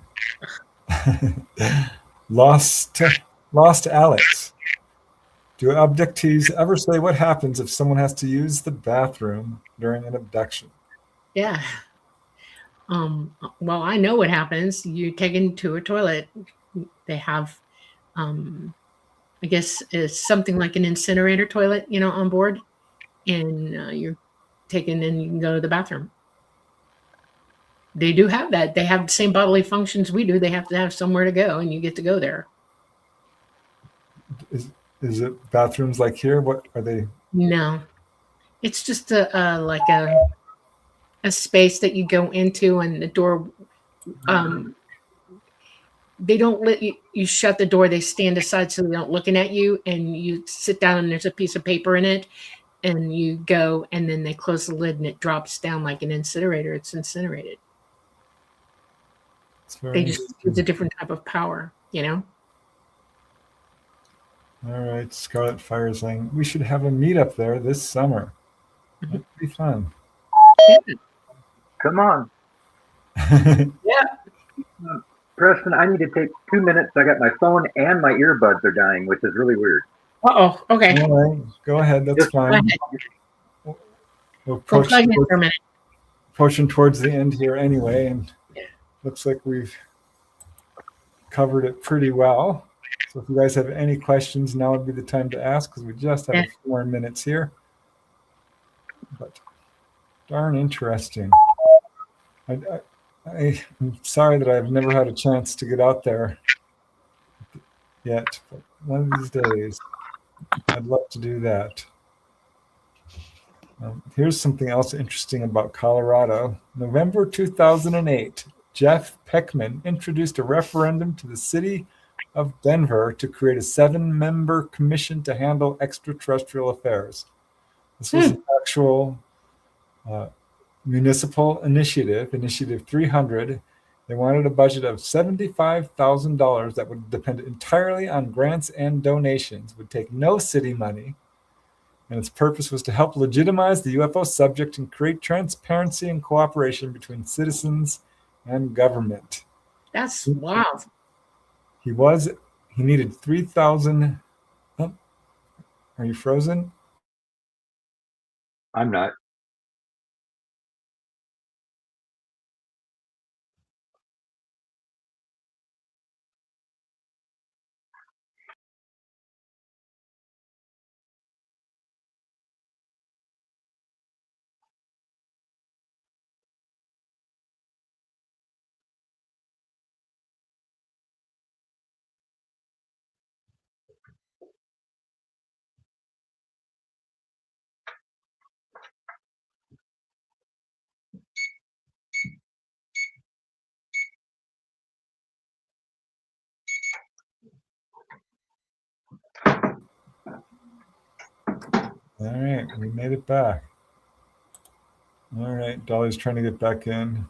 Lost Alex. Do abductees ever say what happens if someone has to use the bathroom during an abduction? Yeah. Well, I know what happens. You're taken to a toilet. They have, I guess, it's something like an incinerator toilet, on board, and you're taken and you can go to the bathroom. They do have that. They have the same bodily functions we do. They have to have somewhere to go, and you get to go there. Is it bathrooms like here? What are they? No, it's just like a space that you go into, and the door. They don't let you shut the door. They stand aside so they're not looking at you, and you sit down, and there's a piece of paper in it, and you go, and then they close the lid, and it drops down like an incinerator. It's incinerated. They just use a different type of power, All right, Scarlet Fire is saying we should have a meetup there this summer. That'd be fun. Come on. Yeah. Preston, I need to take 2 minutes. I got my phone and my earbuds are dying, which is really weird. Uh-oh. Okay. All right, go ahead. That's fine. We're approaching towards the end here anyway, and looks like we've covered it pretty well. So if you guys have any questions, now would be the time to ask, because we just have a few more minutes here. But darn interesting. I'm sorry that I've never had a chance to get out there yet, but one of these days I'd love to do that. Here's something else interesting about Colorado. November 2008, Jeff Peckman introduced a referendum to the city of Denver to create a 7-member commission to handle extraterrestrial affairs. This was an actual municipal initiative, Initiative 300. They wanted a budget of $75,000 that would depend entirely on grants and donations, would take no city money, and its purpose was to help legitimize the UFO subject and create transparency and cooperation between citizens and government. That's wild. He needed 3,000. Oh, are you frozen? I'm not. All right, we made it back. All right, Dolly's trying to get back in.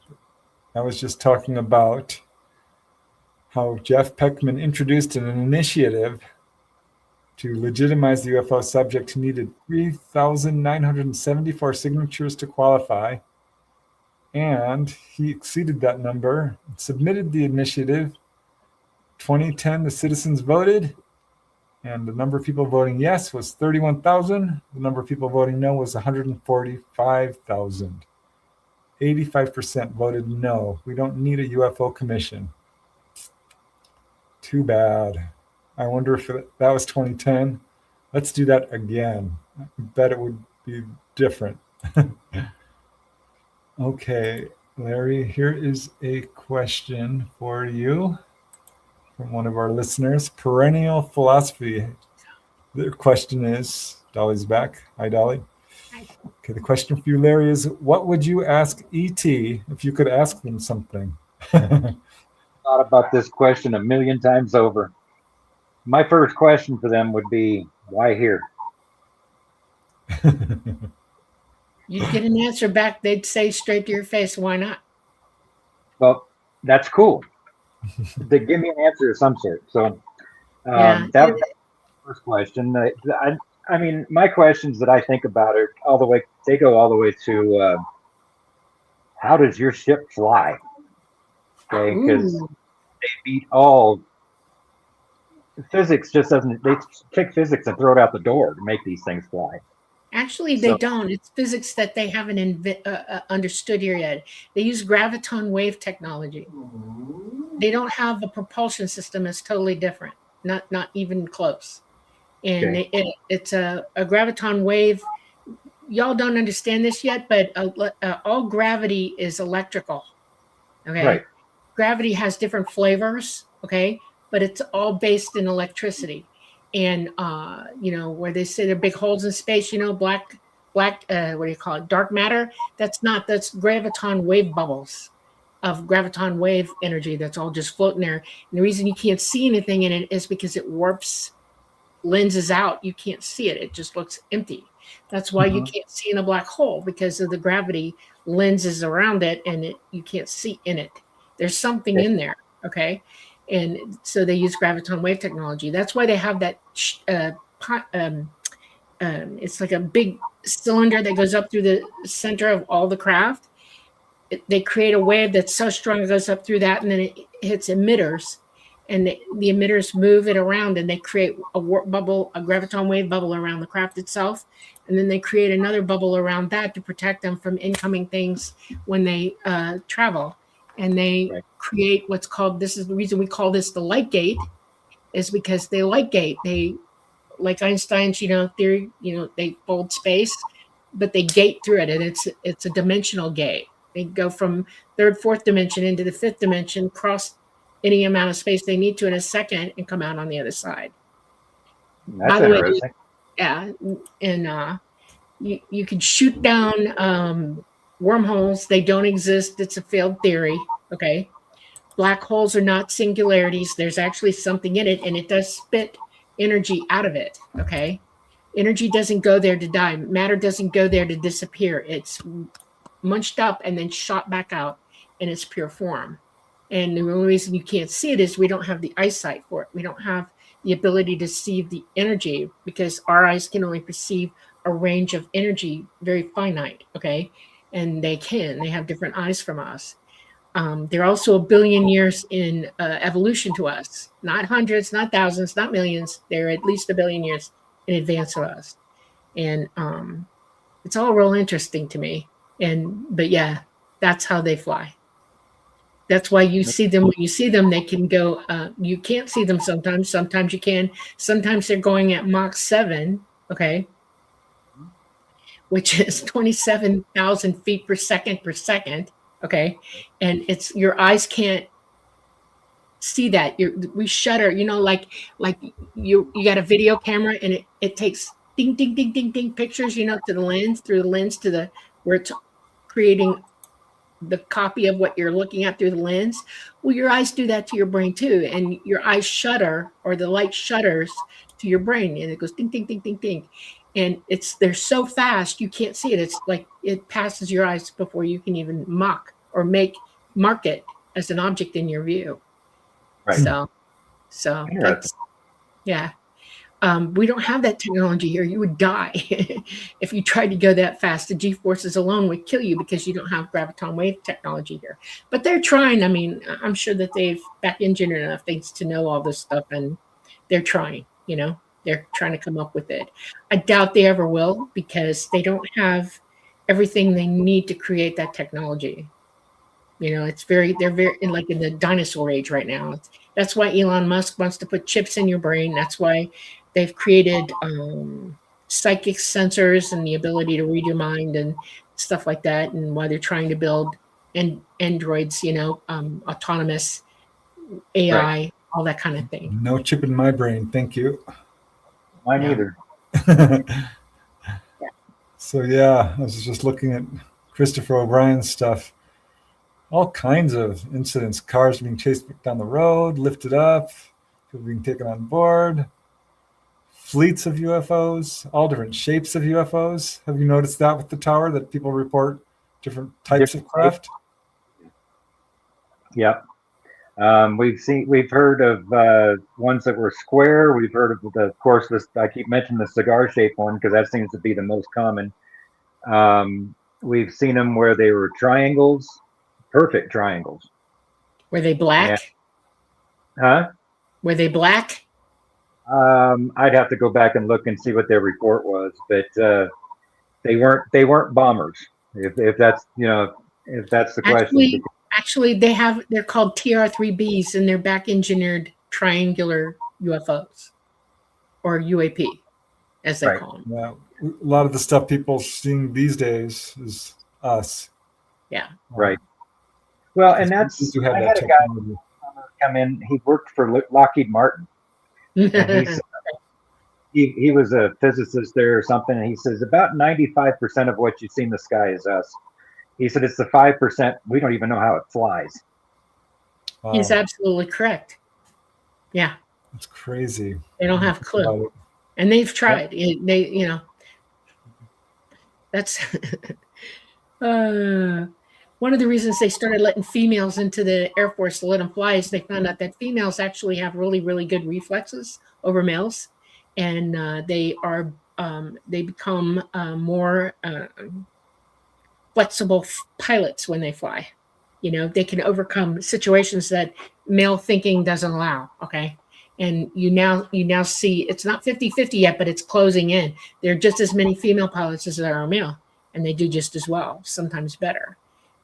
I was just talking about how Jeff Peckman introduced an initiative to legitimize the UFO subject. He needed 3,974 signatures to qualify. and he exceeded that number, submitted the initiative. 2010, the citizens voted, and the number of people voting yes was 31,000. The number of people voting no was 145,000. 85% voted no. We don't need a UFO commission. Too bad. I wonder if that was 2010. Let's do that again. I bet it would be different. Okay, Larry, here is a question for you from one of our listeners. Perennial Philosophy. The question is, Dolly's back. Hi, Dolly. Hi. Okay, the question for you, Larry, is what would you ask E.T. if you could ask them something? Thought about this question a million times over. My first question for them would be, why here? You'd get an answer back. They'd say straight to your face, why not? Well, that's cool. They give me an answer of some sort. So Yeah. that was the first question. I mean, my questions that I think about are they go all the way to how does your ship fly? Okay, because Ooh. they beat all physics. Just doesn't, they take physics and throw it out the door to make these things fly. Actually, they don't. It's physics that they haven't understood here yet. They use graviton wave technology. They don't have a propulsion system. It's totally different. Not even close. And Okay. it's a graviton wave. Y'all don't understand this yet, but all gravity is electrical. Okay. Right. Gravity has different flavors. Okay. But it's all based in electricity. And where they say there are big holes in space, black what do you call it, dark matter, that's graviton wave bubbles of graviton wave energy that's all just floating there. And the reason you can't see anything in it is because it warps lenses out. You can't see it. It just looks empty. That's why you can't see in a black hole, because of the gravity lenses around it, and you can't see in it. There's something in there. Okay. And so they use graviton wave technology. That's why they have that. It's like a big cylinder that goes up through the center of all the craft. They create a wave that's so strong it goes up through that, and then it hits emitters, and the emitters move it around, and they create a warp bubble, a graviton wave bubble around the craft itself, and then they create another bubble around that to protect them from incoming things when they travel. And they create what's called, this is the reason we call this the light gate, is because they light gate. They, like Einstein's, theory, they fold space, but they gate through it, and it's a dimensional gate. They go from third, fourth dimension into the fifth dimension, cross any amount of space they need to in a second, and come out on the other side. That's interesting. Yeah, and you can shoot down wormholes. They don't exist. It's a failed theory. Okay. Black holes are not singularities. There's actually something in it, and it does spit energy out of it. Okay. Energy doesn't go there to die. Matter doesn't go there to disappear. It's munched up and then shot back out in its pure form. And the only reason you can't see it is we don't have the eyesight for it. We don't have the ability to see the energy, because our eyes can only perceive a range of energy, very finite. Okay. And they have different eyes from us. They're also a billion years in evolution to us, not hundreds, not thousands, not millions. They're at least a billion years in advance of us. And it's all real interesting to me. But yeah, that's how they fly. That's why you see them. When you see them, they can go, you can't see them sometimes. Sometimes you can. Sometimes they're going at Mach 7, okay, which is 27,000 feet per second, okay? And it's, your eyes can't see that. We shutter, like you got a video camera, and it takes ding, ding, ding, ding, ding pictures, to the lens, through the lens to the, where it's creating the copy of what you're looking at through the lens. Well, your eyes do that to your brain too. And your eyes shutter, or the light shutters to your brain, and it goes ding, ding, ding, ding, ding. And they're so fast, you can't see it. It's like it passes your eyes before you can even mark it as an object in your view. Right. So that's, yeah. We don't have that technology here. You would die if you tried to go that fast. The G-forces alone would kill you because you don't have graviton wave technology here. But they're trying. I mean, I'm sure that they've back engineered enough things to know all this stuff, and they're trying, you know, they're trying to come up with it. I doubt they ever will because they don't have everything they need to create that technology. You know, they're very like in the dinosaur age right now. That's why Elon Musk wants to put chips in your brain. That's why they've created psychic sensors and the ability to read your mind and stuff like that. And why they're trying to build androids, you know, autonomous AI, right. All that kind of thing. No chip in my brain. Thank you. Mine either. So, yeah, I was just looking at Christopher O'Brien's stuff. All kinds of incidents. Cars being chased down the road, lifted up, people being taken on board, fleets of UFOs, all different shapes of UFOs. Have you noticed that with the tower, that people report different types of craft? Yep. We've heard of ones that were square. We've heard of of course, I keep mentioning the cigar-shaped one because that seems to be the most common. We've seen them where they were triangles. Perfect triangles. Were they black? Yeah. Huh? Were they black? I'd have to go back and look and see what their report was, but they weren't bombers. If that's if that's the question. Actually, they're called TR-3Bs, and they're back engineered triangular UFOs or UAP, as they call them. Yeah, a lot of the stuff people seeing these days is us. Yeah. Right. Well, and that's I had a guy come in. He worked for Lockheed Martin. And he was a physicist there or something, and he says about 95% of what you see in the sky is us. He said it's the 5% we don't even know how it flies. Wow. He's absolutely correct. Yeah, it's crazy. They don't have a clue, and they've tried. Yeah. That's one of the reasons they started letting females into the Air Force to let them fly is they found out that females actually have really, really good reflexes over males, and they become more flexible pilots when they fly. You know, they can overcome situations that male thinking doesn't allow. Okay. And you now see it's not 50-50 yet, but it's closing in. There are just as many female pilots as there are male, and they do just as well, sometimes better.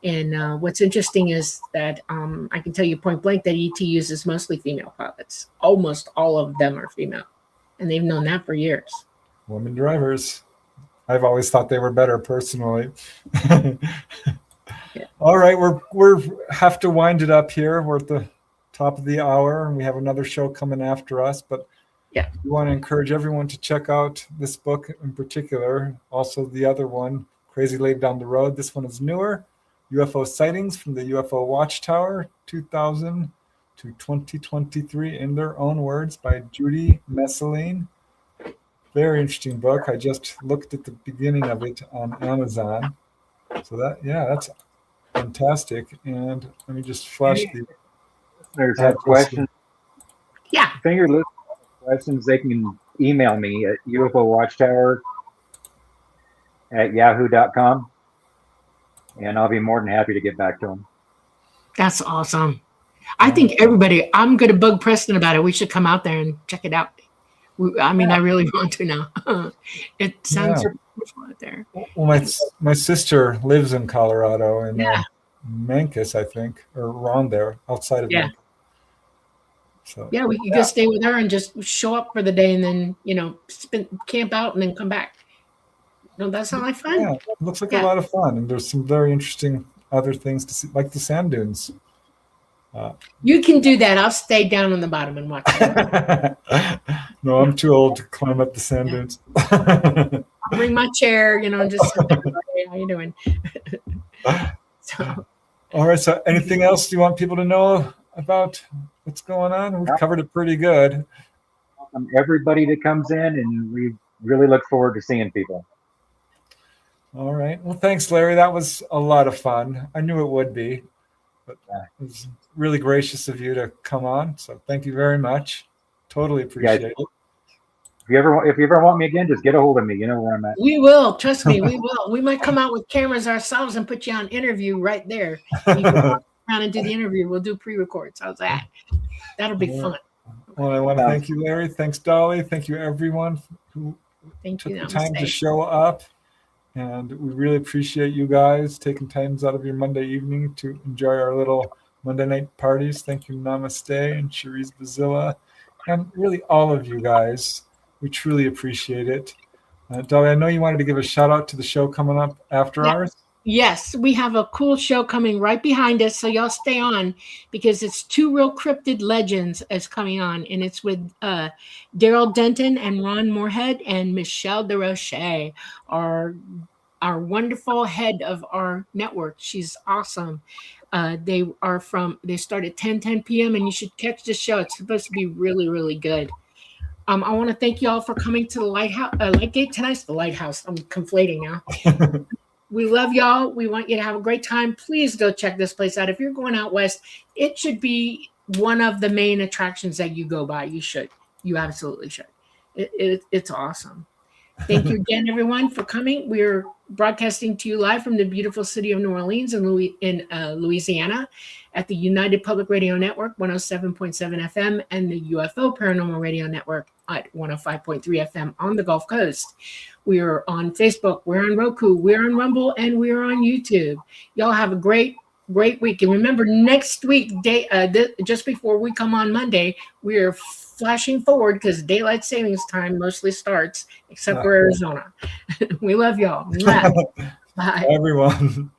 And what's interesting is that I can tell you point blank that ET uses mostly female pilots. Almost all of them are female, and they've known that for years. Women drivers. I've always thought they were better personally. Yeah. All right, we're have to wind it up here. We're at the top of the hour, and we have another show coming after us. But yeah, we want to encourage everyone to check out this book in particular. Also, the other one, Crazy Lady Down the Road. This one is newer. UFO Sightings from the UFO Watchtower, 2000 to 2023, in their own words, by Judy Messoline. Very interesting book. I just looked at the beginning of it on Amazon. So that's fantastic. And let me just flash the. There's that question. Yeah. Finger list questions. They can email me at ufowatchtower@yahoo.com. And I'll be more than happy to get back to them. That's awesome. I think I'm going to bug Preston about it. We should come out there and check it out. I really want to now. It sounds beautiful out there. Well, my sister lives in Colorado, in Mancos, I think, or around there, outside of Mancos. So, we could go stay with her and just show up for the day and then, camp out and then come back. No, that sounds like fun. Yeah, it looks like a lot of fun. And there's some very interesting other things to see, like the sand dunes. You can do that. I'll stay down on the bottom and watch it. No, I'm too old to climb up the sand dunes. I'll bring my chair, just sit there. Hey, how you doing? All right. So anything else you want people to know about what's going on? We've covered it pretty good. Welcome everybody that comes in, and we really look forward to seeing people. All right. Well, thanks, Larry. That was a lot of fun. I knew it would be, but it was really gracious of you to come on. So thank you very much. Totally appreciate it. if you ever want me again, just get a hold of me. You know where I'm at. We will. Trust me, we will. We might come out with cameras ourselves and put you on interview right there. You can walk around and do the interview. We'll do pre-records. How's that? That'll be fun. Well, I want to thank you, Larry. Thanks, Dolly. Thank you, everyone who took the time to show up. And we really appreciate you guys taking times out of your Monday evening to enjoy our little Monday night parties. Thank you, Namaste and Cherise Bazilla, and really all of you guys. We truly appreciate it. Dolly, I know you wanted to give a shout out to the show coming up after ours. Yes, we have a cool show coming right behind us, so y'all stay on because it's two real cryptid legends is coming on, and it's with Daryl Denton and Ron Moorhead and Michelle DeRoche, our wonderful head of our network. She's awesome. They start at 10 p.m. and you should catch the show. It's supposed to be really, really good. I want to thank you all for coming to the Lightgate tonight's the Lighthouse. I'm conflating now. We love y'all. We want you to have a great time. Please go check this place out. If you're going out west, it should be one of the main attractions that you go by. You should. You absolutely should. It's awesome. Thank you again, everyone, for coming. We're broadcasting to you live from the beautiful city of New Orleans in Louisiana at the United Public Radio Network, 107.7 FM, and the UFO Paranormal Radio Network at 105.3 FM on the Gulf Coast. We are on Facebook, we're on Roku, we're on Rumble, and we're on YouTube. Y'all have a great week. And remember, next week, just before we come on Monday, we're flashing forward because daylight savings time mostly starts, except for Arizona. We love y'all. Bye. Everyone.